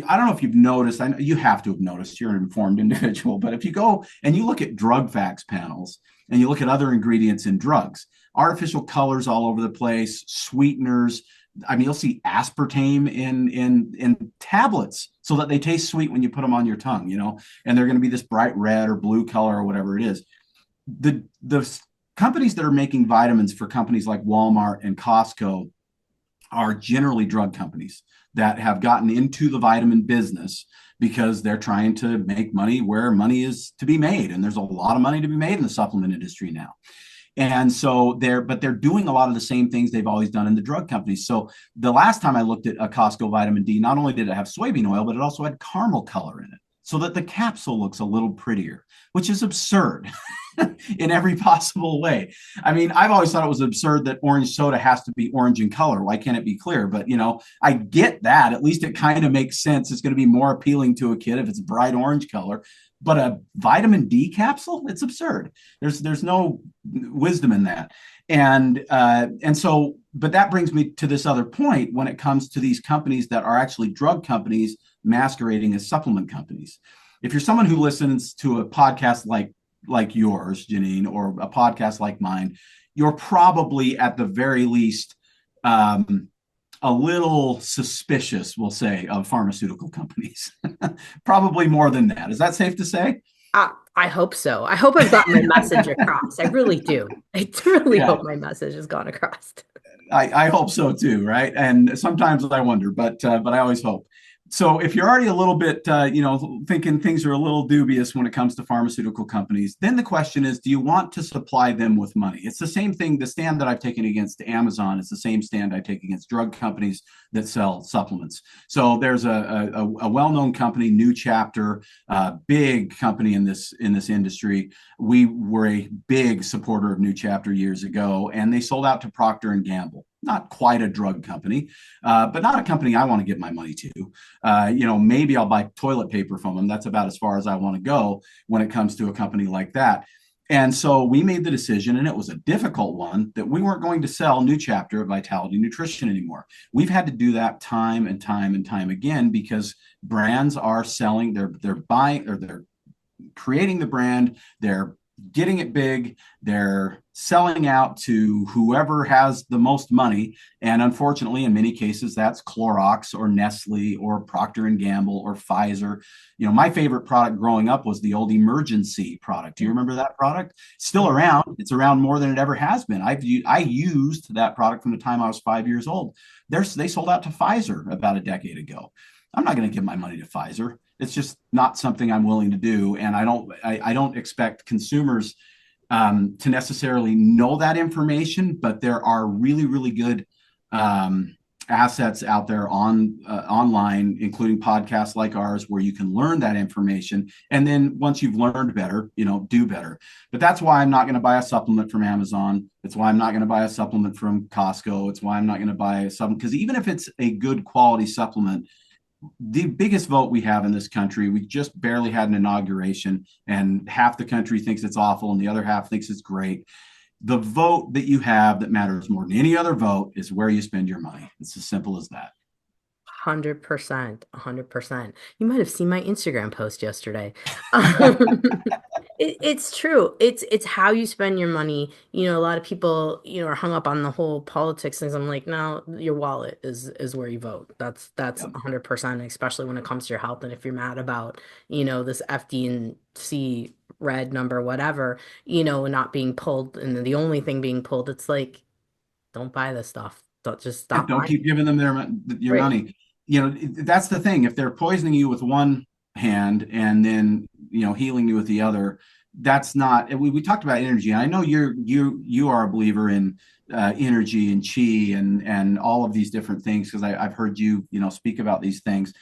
I don't know if you've noticed, I know you have to have noticed, you're an informed individual, but if you go and you look at drug facts panels and you look at other ingredients in drugs, artificial colors all over the place, sweeteners, I mean, you'll see aspartame in tablets so that they taste sweet when you put them on your tongue, and they're going to be this bright red or blue color or whatever it is. The companies that are making vitamins for companies like Walmart and Costco are generally drug companies that have gotten into the vitamin business because they're trying to make money where money is to be made. And there's a lot of money to be made in the supplement industry now. And so they're doing a lot of the same things they've always done in the drug companies. So the last time I looked at a Costco vitamin D, not only did it have soybean oil, but it also had caramel color in it so that the capsule looks a little prettier, which is absurd in every possible way. I mean, I've always thought it was absurd that orange soda has to be orange in color. Why can't it be clear? But, I get that. At least it kind of makes sense. It's going to be more appealing to a kid if it's bright orange color. But a vitamin D capsule, it's absurd. There's no wisdom in that. But that brings me to this other point when it comes to these companies that are actually drug companies masquerading as supplement companies. If you're someone who listens to a podcast like yours, Jannine, or a podcast like mine, you're probably at the very least a little suspicious, we'll say, of pharmaceutical companies. Probably more than that. Is that safe to say? I hope so. I hope I've gotten my message across. I really do. I really Yeah. hope my message has gone across. I hope so too, right? And sometimes I wonder, but I always hope. So if you're already a little bit, thinking things are a little dubious when it comes to pharmaceutical companies, then the question is, do you want to supply them with money? It's the same thing. The stand that I've taken against Amazon is the same stand I take against drug companies that sell supplements. So there's a well-known company, New Chapter, big company in this industry. We were a big supporter of New Chapter years ago, and they sold out to Procter and Gamble. Not quite a drug company, but not a company I want to give my money to. Maybe I'll buy toilet paper from them. That's about as far as I want to go when it comes to a company like that. And so we made the decision, and it was a difficult one, that we weren't going to sell New Chapter of Vitality Nutrition anymore. We've had to do that time and time and time again because brands are selling, they're buying, or they're creating the brand, they're getting it big, they're selling out to whoever has the most money. And unfortunately, in many cases, that's Clorox or Nestle or Procter and Gamble or Pfizer. My favorite product growing up was the old Emergency product. Do you remember that product? Still around. It's around more than it ever has been. I used that product from the time I was 5 years old. They sold out to Pfizer about a decade ago. I'm not going to give my money to Pfizer. It's just not something I'm willing to do, and I don't expect consumers to necessarily know that information. But there are really, really good assets out there online, including podcasts like ours, where you can learn that information. And then once you've learned better, do better. But that's why I'm not going to buy a supplement from Amazon. It's why I'm not going to buy a supplement from Costco. It's why I'm not going to buy a supplement, because even if it's a good quality supplement, the biggest vote we have in this country, we just barely had an inauguration, and half the country thinks it's awful and the other half thinks it's great. The vote that you have that matters more than any other vote is where you spend your money. It's as simple as that. 100%, 100%. You might have seen my Instagram post yesterday. It's true. It's how you spend your money. A lot of people, are hung up on the whole politics things. I'm like, no, your wallet is where you vote. That's Yep. 100%, especially when it comes to your health. And if you're mad about, this FD&C red number, whatever, not being pulled, and the only thing being pulled, it's like, don't buy this stuff. Don't just Yeah, stop don't buying. keep giving them your Right. money. That's the thing. If they're poisoning you with one hand and then healing you with the other, that's not. We talked about energy. And I know you are a believer in energy and chi and all of these different things, because I've heard you speak about these things.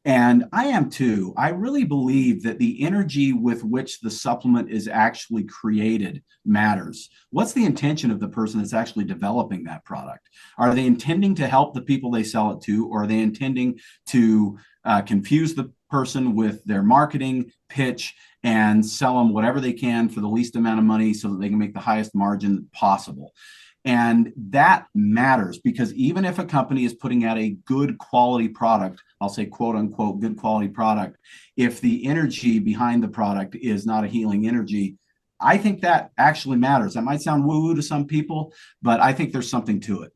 And I am too. I really believe that the energy with which the supplement is actually created matters. What's the intention of the person that's actually developing that product? Are they intending to help the people they sell it to, or are they intending to confuse the person with their marketing pitch and sell them whatever they can for the least amount of money so that they can make the highest margin possible? And that matters, because even if a company is putting out a good quality product, I'll say quote unquote good quality product, if the energy behind the product is not a healing energy, I think that actually matters. That might sound woo woo to some people, but I think there's something to it.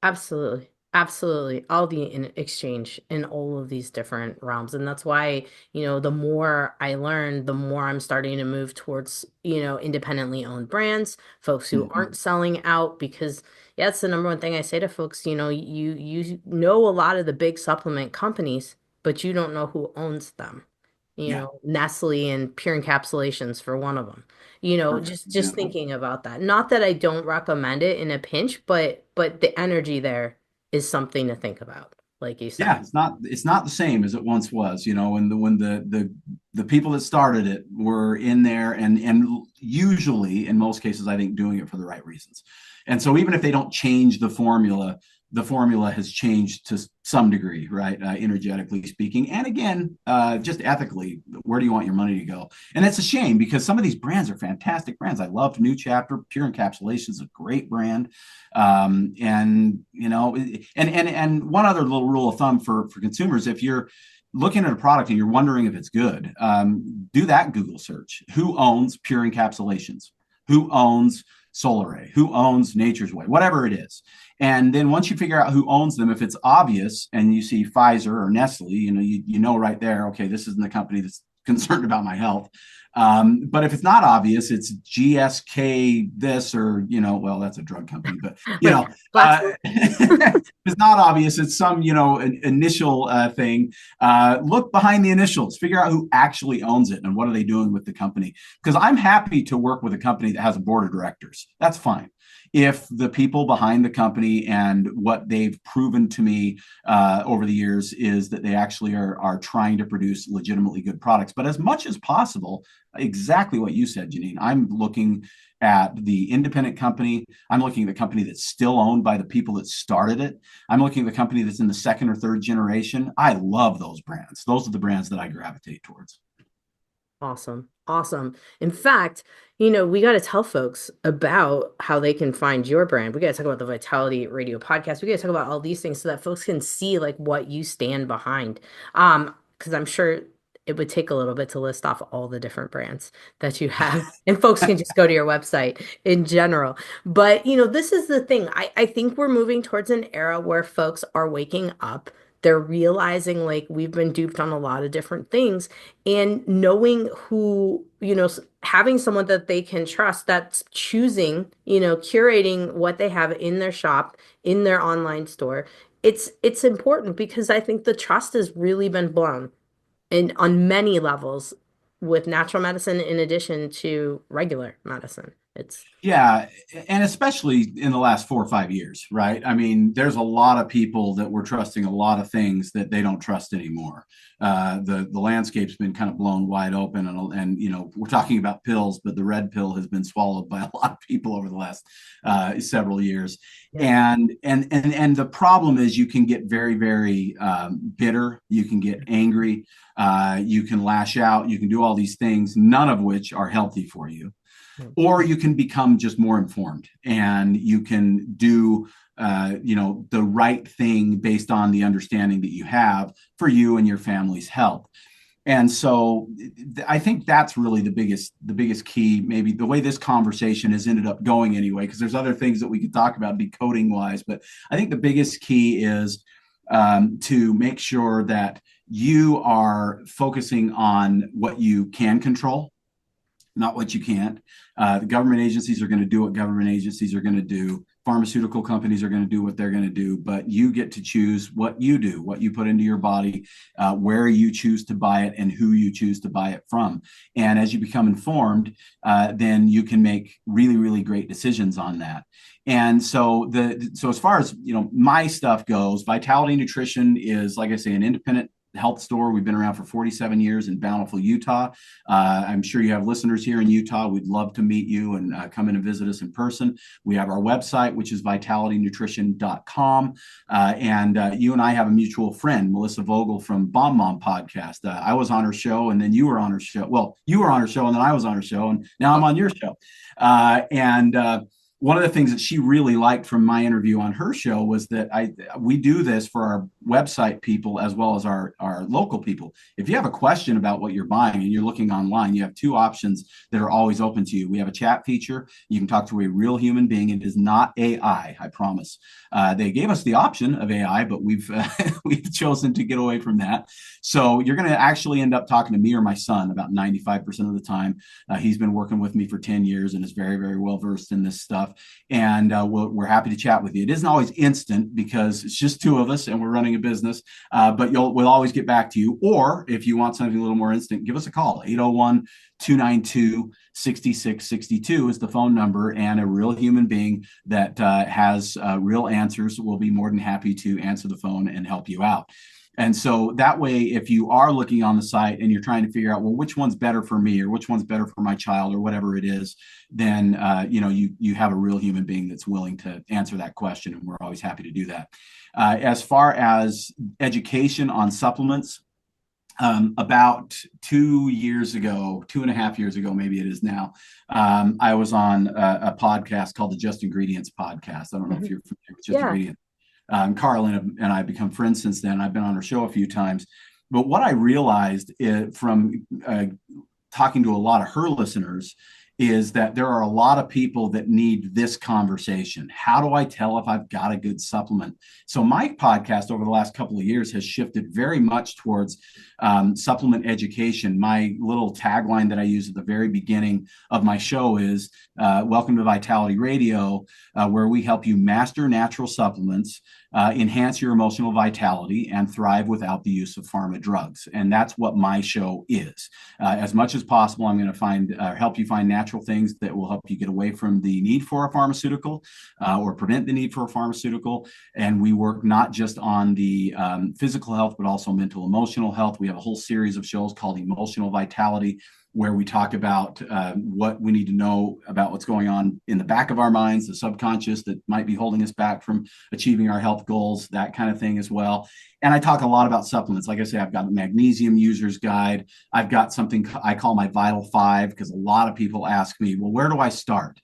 Absolutely. Absolutely. All the in exchange in all of these different realms. And that's why, the more I learn, the more I'm starting to move towards, independently owned brands, folks who Mhm. aren't selling out, because yeah, that's the number one thing I say to folks, you know a lot of the big supplement companies, but you don't know who owns them. Yeah. Nestle and pure encapsulations for one of them. Perfect Just example. thinking about that. Not that I don't recommend it in a pinch, but the energy there is something to think about, like you said. Yeah, it's not the same as it once was, when the people that started it were in there, and usually in most cases I think doing it for the right reasons. And so even if they don't change the formula has changed to some degree, right? Energetically speaking. And again, just ethically, where do you want your money to go? And it's a shame because some of these brands are fantastic brands. I loved New Chapter. Pure Encapsulation is a great brand. And one other little rule of thumb for consumers: if you're looking at a product and you're wondering if it's good, do that Google search. Who owns Pure Encapsulations? Who owns Solaray? Who owns Nature's Way? Whatever it is. And then once you figure out who owns them, if it's obvious and you see Pfizer or Nestle, you know right there, okay, this isn't the company that's concerned about my health. But if it's not obvious, it's GSK this, or, well, that's a drug company, but, Right. Glass. if it's not obvious, it's some, initial thing. Look behind the initials, figure out who actually owns it and what are they doing with the company. Because I'm happy to work with a company that has a board of directors. That's fine. If the people behind the company and what they've proven to me over the years is that they actually are trying to produce legitimately good products. But as much as possible, exactly what you said, Jannine, I'm looking at the independent company. I'm looking at the company that's still owned by the people that started it. I'm looking at the company that's in the second or third generation. I love those brands. Those are the brands that I gravitate towards. Awesome. Awesome. In fact, we got to tell folks about how they can find your brand. We got to talk about the Vitality Radio podcast. We got to talk about all these things so that folks can see like what you stand behind. Because I'm sure it would take a little bit to list off all the different brands that you have, and folks can just go to your website in general. But, this is the thing. I think we're moving towards an era where folks are waking up. They're realizing like we've been duped on a lot of different things, and knowing who, having someone that they can trust that's choosing, curating what they have in their shop, in their online store. It's important because I think the trust has really been blown and on many levels with natural medicine in addition to regular medicine. It's Yeah, and especially in the last 4 or 5 years, right? I mean, there's a lot of people that were trusting a lot of things that they don't trust anymore. The landscape's been kind of blown wide open, and we're talking about pills, but the red pill has been swallowed by a lot of people over the last several years. yeah. And the problem is you can get very, very bitter. You can get angry. You can lash out. You can do all these things, none of which are healthy for you. Or you can become just more informed, and you can do the right thing based on the understanding that you have for you and your family's health. And so I think that's really the biggest key, maybe the way this conversation has ended up going anyway, because there's other things that we could talk about decoding wise, but I think the biggest key is to make sure that you are focusing on what you can control, not what you can't. The government agencies are going to do what government agencies are going to do. Pharmaceutical companies are going to do what they're going to do, but you get to choose what you do, what you put into your body, where you choose to buy it, and who you choose to buy it from. And as you become informed, then you can make really, really great decisions on that. And so as far as my stuff goes, Vitality Nutrition is, like I say, an independent health store. We've been around for 47 years in Bountiful, Utah. I'm sure you have listeners here in Utah. We'd love to meet you and come in and visit us in person. We have our website, which is vitalitynutrition.com. And you and I have a mutual friend, Melissa Vogel from Bomb Mom Podcast. I was on her show, and then you were on her show. Well, you were on her show, and then I was on her show, and now I'm on your show. And one of the things that she really liked from my interview on her show was that we do this for our website people as well as our local people. If you have a question about what you're buying and you're looking online, you have two options that are always open to you. We have a chat feature. You can talk to a real human being. It is not AI, I promise. They gave us the option of AI, but we've chosen to get away from that. So you're going to actually end up talking to me or my son about 95% of the time. He's been working with me for 10 years and is very, very well versed in this stuff. stuff. And we're happy to chat with you. It isn't always instant because it's just two of us and we're running a business, but we'll always get back to you. Or if you want something a little more instant, give us a call. 801-292-6662 is the phone number, and a real human being that has real answers will be more than happy to answer the phone and help you out. And so that way, if you are looking on the site and you're trying to figure out, well, which one's better for me or which one's better for my child or whatever it is, then, you have a real human being that's willing to answer that question. And we're always happy to do that. As far as education on supplements, about 2 years ago, 2.5 years ago, maybe it is now, I was on a podcast called the Just Ingredients podcast. I don't know if you're familiar with Just Ingredients. Carl and I have become friends since then. I've been on her show a few times. But what I realized from talking to a lot of her listeners is that there are a lot of people that need this conversation. How do I tell if I've got a good supplement? So my podcast over the last couple of years has shifted very much towards supplement education. My little tagline that I use at the very beginning of my show is, welcome to Vitality Radio, where we help you master natural supplements, enhance your emotional vitality, and thrive without the use of pharma drugs. And that's what my show is. As much as possible, I'm going to help you find natural things that will help you get away from the need for a pharmaceutical or prevent the need for a pharmaceutical. And we work not just on the physical health, but also mental, emotional health. We have a whole series of shows called Emotional Vitality, where we talk about what we need to know about what's going on in the back of our minds, the subconscious that might be holding us back from achieving our health goals, that kind of thing as well. And I talk a lot about supplements. Like I say, I've got the magnesium user's guide. I've got something I call my Vital Five, because a lot of people ask me, well, where do I start?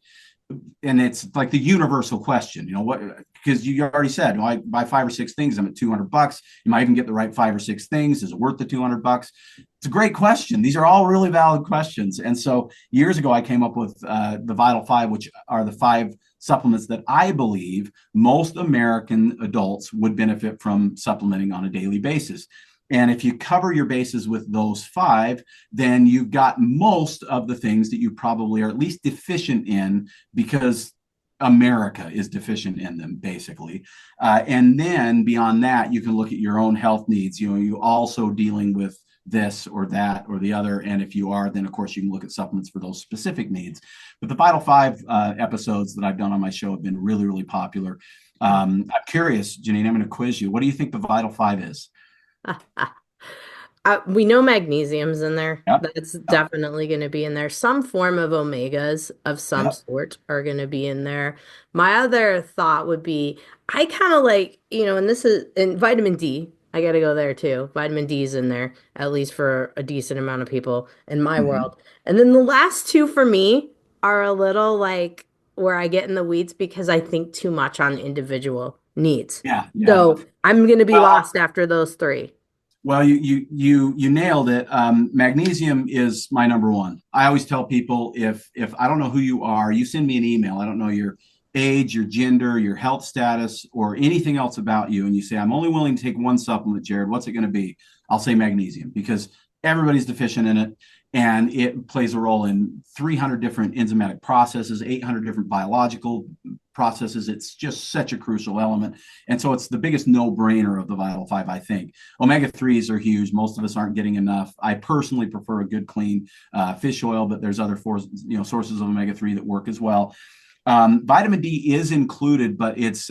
And it's like the universal question, what, because you already said, I buy 5 or 6 things, I'm at $200. You might even get the right 5 or 6 things. Is it worth the $200? It's a great question. These are all really valid questions. And so years ago, I came up with the Vital Five, which are the 5 supplements that I believe most American adults would benefit from supplementing on a daily basis. And if you cover your bases with those 5, then you've got most of the things that you probably are at least deficient in, because America is deficient in them, basically. And then beyond that, you can look at your own health needs. You also dealing with this or that or the other. And if you are, then of course you can look at supplements for those specific needs. But the Vital Five episodes that I've done on my show have been really, really popular. I'm curious, Jannine, I'm going to quiz you. What do you think the Vital Five is? We know magnesium's in there. Yep. That's definitely going to be in there. Some form of omegas of some sort are going to be in there. My other thought would be, I kind of like, and this is in vitamin D. I got to go there too. Vitamin D is in there, at least for a decent amount of people in my world. And then the last 2 for me are a little like where I get in the weeds because I think too much on individual needs. Yeah. So I'm going to be lost after those 3. Well, you nailed it. Magnesium is my number 1. I always tell people, if I don't know who you are, you send me an email. I don't know your age, your gender, your health status, or anything else about you, and you say, I'm only willing to take 1 supplement, Jared. What's it going to be? I'll say magnesium, because everybody's deficient in it. And it plays a role in 300 different enzymatic processes, 800 different biological processes. It's just such a crucial element. And so it's the biggest no-brainer of the Vital Five, I think. Omega-3s are huge. Most of us aren't getting enough. I personally prefer a good, clean fish oil, but there's other sources of omega-3 that work as well. Vitamin D is included, but it's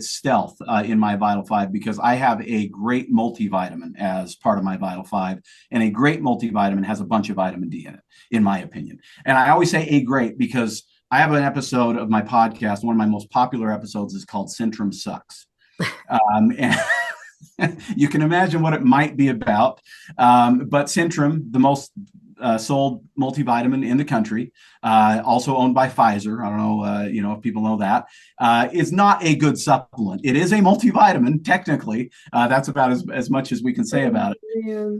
stealth in my Vital Five, because I have a great multivitamin as part of my Vital Five, and a great multivitamin has a bunch of vitamin D in it, in my opinion. And I always say a great because I have an episode of my podcast. One of my most popular episodes is called Centrum Sucks. And you can imagine what it might be about. But Centrum, the most sold multivitamin in the country, also owned by Pfizer. I don't know, if people know that, is not a good supplement. It is a multivitamin, technically. That's about as much as we can say about it.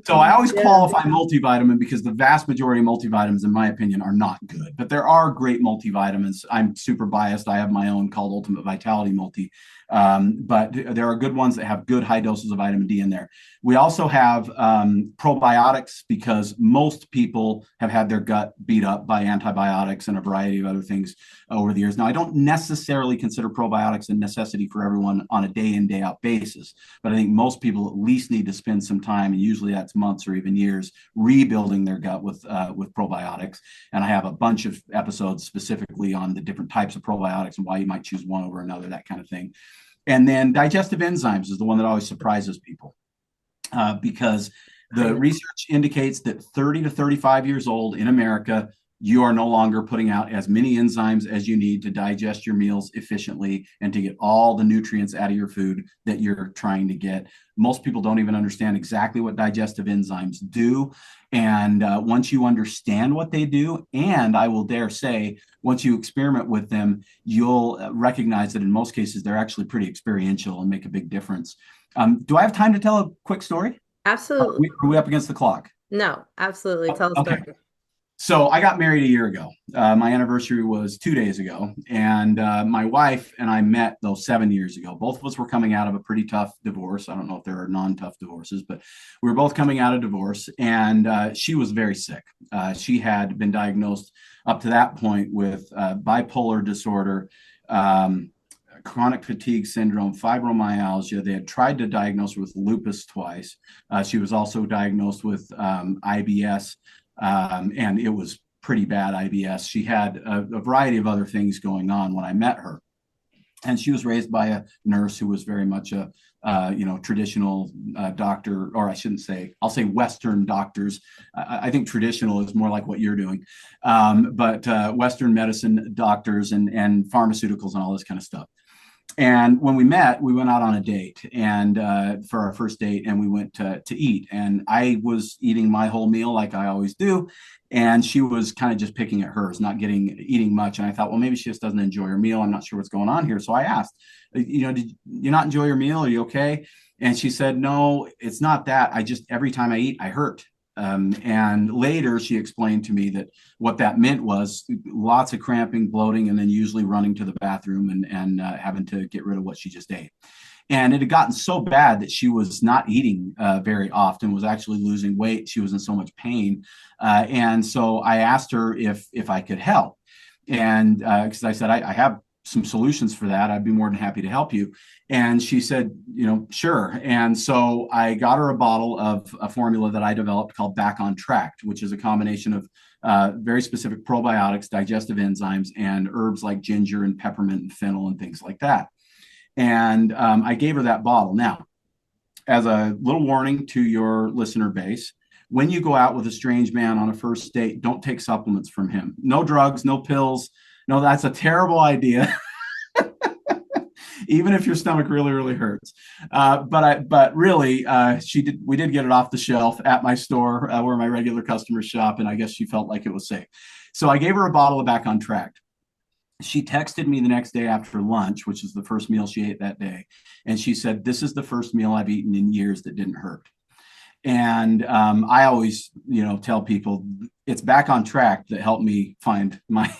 So I always qualify multivitamin, because the vast majority of multivitamins, in my opinion, are not good. But there are great multivitamins. I'm super biased. I have my own called Ultimate Vitality Multi. But there are good ones that have good high doses of vitamin D in there. We also have probiotics because most people have had their gut beat up by antibiotics and a variety of other things over the years. Now, I don't necessarily consider probiotics a necessity for everyone on a day in, day out basis, but I think most people at least need to spend some time, and usually that's months or even years, rebuilding their gut with probiotics. And I have a bunch of episodes specifically on the different types of probiotics and why you might choose one over another, that kind of thing. And then digestive enzymes is the one that always surprises people because the research indicates that 30 to 35 years old in America, you are no longer putting out as many enzymes as you need to digest your meals efficiently and to get all the nutrients out of your food that you're trying to get. Most people don't even understand exactly what digestive enzymes do. And once you understand what they do, and I will dare say, once you experiment with them, you'll recognize that in most cases, they're actually pretty experiential and make a big difference. Do I have time to tell a quick story? Absolutely. Are we up against the clock? No, absolutely. Tell us. Okay. So I got married a year ago. My anniversary was 2 days ago, and my wife and I met though 7 years ago. Both of us were coming out of a pretty tough divorce. I don't know if there are non-tough divorces, but we were both coming out of divorce, and she was very sick. She had been diagnosed up to that point with bipolar disorder, chronic fatigue syndrome, fibromyalgia. They had tried to diagnose her with lupus twice. She was also diagnosed with IBS, and it was pretty bad IBS. She had a variety of other things going on when I met her. And she was raised by a nurse who was very much a traditional doctor, or I shouldn't say, I'll say Western doctors. I think traditional is more like what you're doing, but Western medicine doctors and pharmaceuticals and all this kind of stuff. And when we met, we went out on a date and for our first date, and we went to eat. And I was eating my whole meal like I always do. And she was kind of just picking at hers, not eating much. And I thought, well, maybe she just doesn't enjoy her meal. I'm not sure what's going on here. So I asked, did you not enjoy your meal? Are you okay? And she said, no, it's not that. Every time I eat, I hurt. And later she explained to me that what that meant was lots of cramping, bloating, and then usually running to the bathroom and having to get rid of what she just ate. And it had gotten so bad that she was not eating very often, was actually losing weight. She was in so much pain. And so I asked her if I could help. And because I said, I have some solutions for that. I'd be more than happy to help you. And she said, sure. And so I got her a bottle of a formula that I developed called Back on Track, which is a combination of very specific probiotics, digestive enzymes, and herbs like ginger and peppermint and fennel and things like that. And I gave her that bottle. Now, as a little warning to your listener base, when you go out with a strange man on a first date, don't take supplements from him. No drugs, no pills. No, that's a terrible idea. Even if your stomach really, really hurts. But really, we did get it off the shelf at my store where my regular customers shop, and I guess she felt like it was safe. So I gave her a bottle of Back on Track. She texted me the next day after lunch, which is the first meal she ate that day, and she said, "This is the first meal I've eaten in years that didn't hurt." And I always, tell people it's Back on Track that helped me find my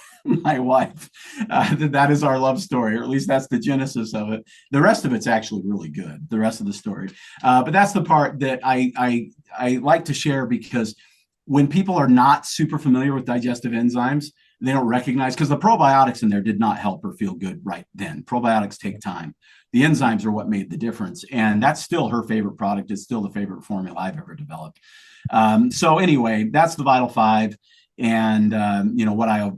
wife. That is our love story, or at least that's the genesis of it. The rest of it's actually really good, the rest of the story. But that's the part that I like to share, because when people are not super familiar with digestive enzymes, they don't recognize, because the probiotics in there did not help her feel good right then. Probiotics take time. The enzymes are what made the difference. And that's still her favorite product. It's still the favorite formula I've ever developed. So anyway, that's the Vital Five. And, what I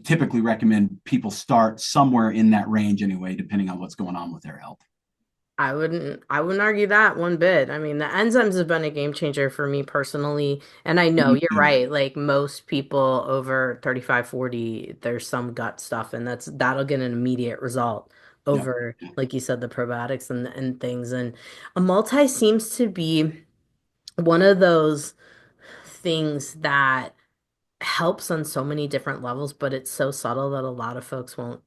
typically recommend people start somewhere in that range anyway, depending on what's going on with their health. I wouldn't argue that one bit. I mean, the enzymes have been a game changer for me personally. And I know Me you're too. right. Like most people over 35, 40, there's some gut stuff, and that'll get an immediate result Yeah. over, like you said, the probiotics and things. And a multi seems to be one of those things that helps on so many different levels, but it's so subtle that a lot of folks won't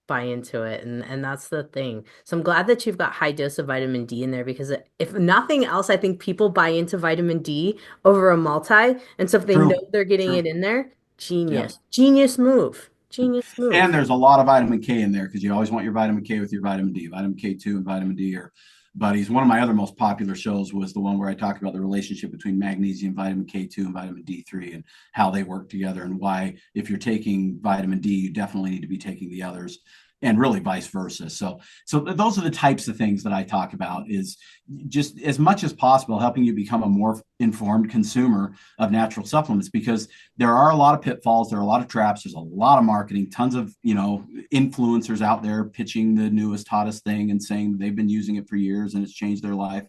buy into it, and that's the thing. So I'm glad that you've got high dose of vitamin D in there, because if nothing else, I think people buy into vitamin D over a multi, and so if they know True. they're getting True. it in there, Yeah. genius move. Genius And move. there's a lot of vitamin K in there because you always want your vitamin K with your vitamin D. Vitamin K2 and vitamin D are buddies. One of my other most popular shows was the one where I talked about the relationship between magnesium, vitamin K2, and vitamin D3 and how they work together and why, if you're taking vitamin D, you definitely need to be taking the others and really vice versa. So those are the types of things that I talk about is just as much as possible helping you become a more informed consumer of natural supplements because there are a lot of pitfalls, there are a lot of traps, there's a lot of marketing, tons of influencers out there pitching the newest hottest thing and saying they've been using it for years and it's changed their life,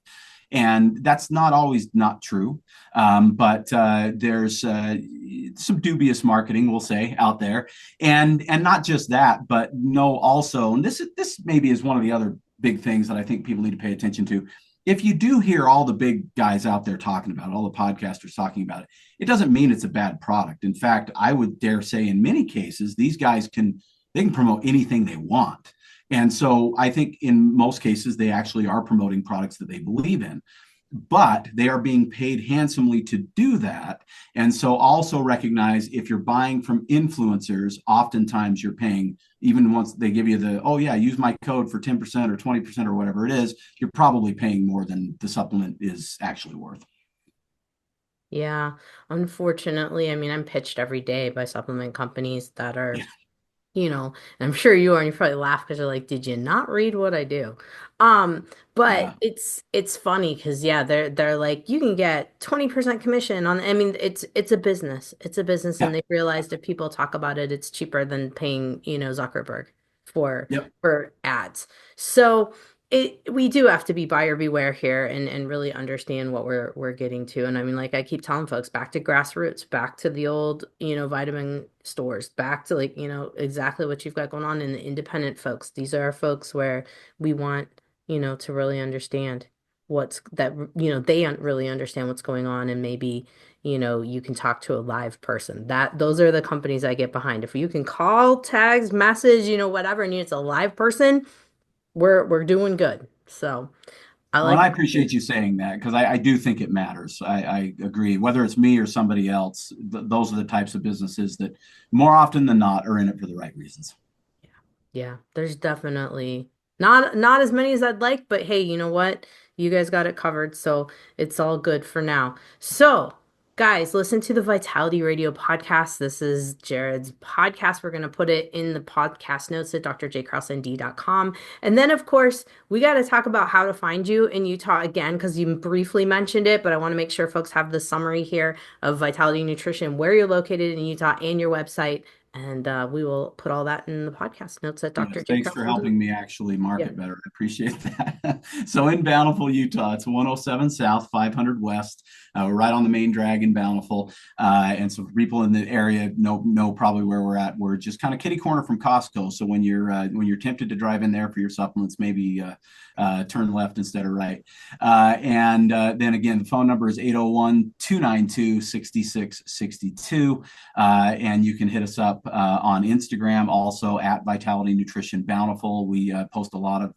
and that's not always not true. But there's some dubious marketing, we'll say, out there, and not just that, but no, also, and this maybe is one of the other big things that I think people need to pay attention to. If you do hear all the big guys out there talking about it, all the podcasters talking about it, it doesn't mean it's a bad product. In fact, I would dare say in many cases, these guys can promote anything they want. And so I think in most cases, they actually are promoting products that they believe in, but they are being paid handsomely to do that. And so also recognize if you're buying from influencers, oftentimes you're paying, even once they give you the, oh yeah, use my code for 10% or 20% or whatever it is, you're probably paying more than the supplement is actually worth. Yeah, unfortunately, I mean, I'm pitched every day by supplement companies that Yeah. are, and I'm sure you are, and you probably laugh because you're like, did you not read what I do? But Yeah. it's funny because yeah, they're like, you can get 20% commission on, I mean, it's a business. It's a business, and Yeah. they've realized if people talk about it, it's cheaper than paying, Zuckerberg for Yep. for ads. So we do have to be buyer beware here and really understand what we're getting to. And I mean, like I keep telling folks, back to grassroots, back to the old, vitamin stores, back to like, exactly what you've got going on in the independent folks. These are our folks where we want, to really understand what's that, they really understand what's going on, and maybe, you can talk to a live person. Those are the companies I get behind. If you can call, tags, message, whatever, and it's a live person, we're doing good. So I Well, and like I appreciate you saying that because I do think it matters. I agree. Whether it's me or somebody else, those are the types of businesses that more often than not are in it for the right reasons. yeah, there's definitely not as many as I'd like, but hey, you know what? You guys got it covered, so it's all good for now. So, guys, listen to the Vitality Radio podcast. This is Jared's podcast. We're going to put it in the podcast notes at drjkrauseND.com. And then, of course, we got to talk about how to find you in Utah again, because you briefly mentioned it, but I want to make sure folks have the summary here of Vitality Nutrition, where you're located in Utah, and your website. And we will put all that in the podcast notes at Yes, Dr. J. thanks for Carlson. helping me actually Yeah. market better. I appreciate that. So in Bountiful, Utah, it's 107 South, 500 West. We're right on the main drag in Bountiful. And so people in the area know probably where we're at. We're just kind of kitty corner from Costco. So when you're tempted to drive in there for your supplements, maybe turn left instead of right. And then again, the phone number is 801-292-6662. And you can hit us up on Instagram also at Vitality Nutrition Bountiful. We post a lot of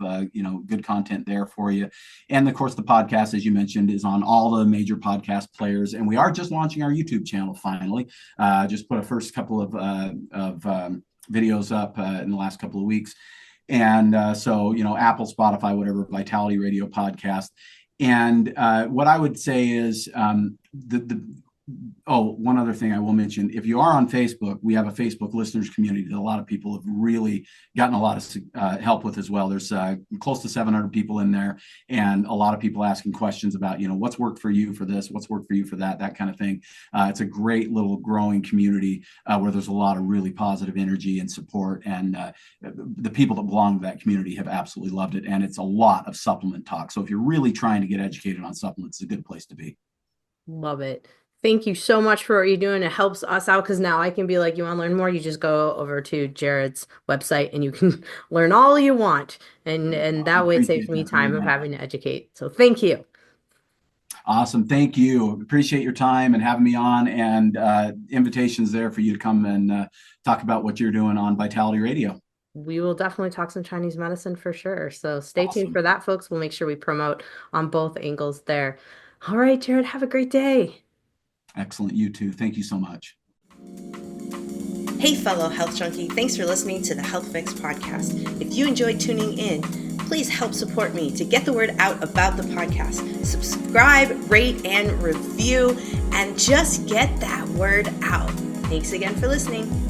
good content there for you. And of course, the podcast, as you mentioned, is on all the major podcast players. And we are just launching our YouTube channel finally. Just put a first couple of videos up in the last couple of weeks. And so, Apple, Spotify, whatever, Vitality Radio podcast. And what I would say is the oh, one other thing I will mention. If you are on Facebook, we have a Facebook listeners community that a lot of people have really gotten a lot of help with as well. There's close to 700 people in there, and a lot of people asking questions about, what's worked for you for this, what's worked for you for that kind of thing. It's a great little growing community where there's a lot of really positive energy and support. And the people that belong to that community have absolutely loved it. And it's a lot of supplement talk. So if you're really trying to get educated on supplements, it's a good place to be. Love it. Thank you so much for what you're doing. It helps us out because now I can be like, you want to learn more? You just go over to Jared's website and you can learn all you want. And I that way it saves appreciate me that very time of much. having to educate. So thank you. Awesome. Thank you. Appreciate your time and having me on, and invitations there for you to come and talk about what you're doing on Vitality Radio. We will definitely talk some Chinese medicine for sure. So stay tuned Awesome. for that, folks. We'll make sure we promote on both angles there. All right, Jared, have a great day. Excellent. You too. Thank you so much. Hey, fellow health junkie, thanks for listening to the Health Fix podcast. If you enjoyed tuning in, please help support me to get the word out about the podcast. Subscribe, rate, and review, and just get that word out. Thanks again for listening.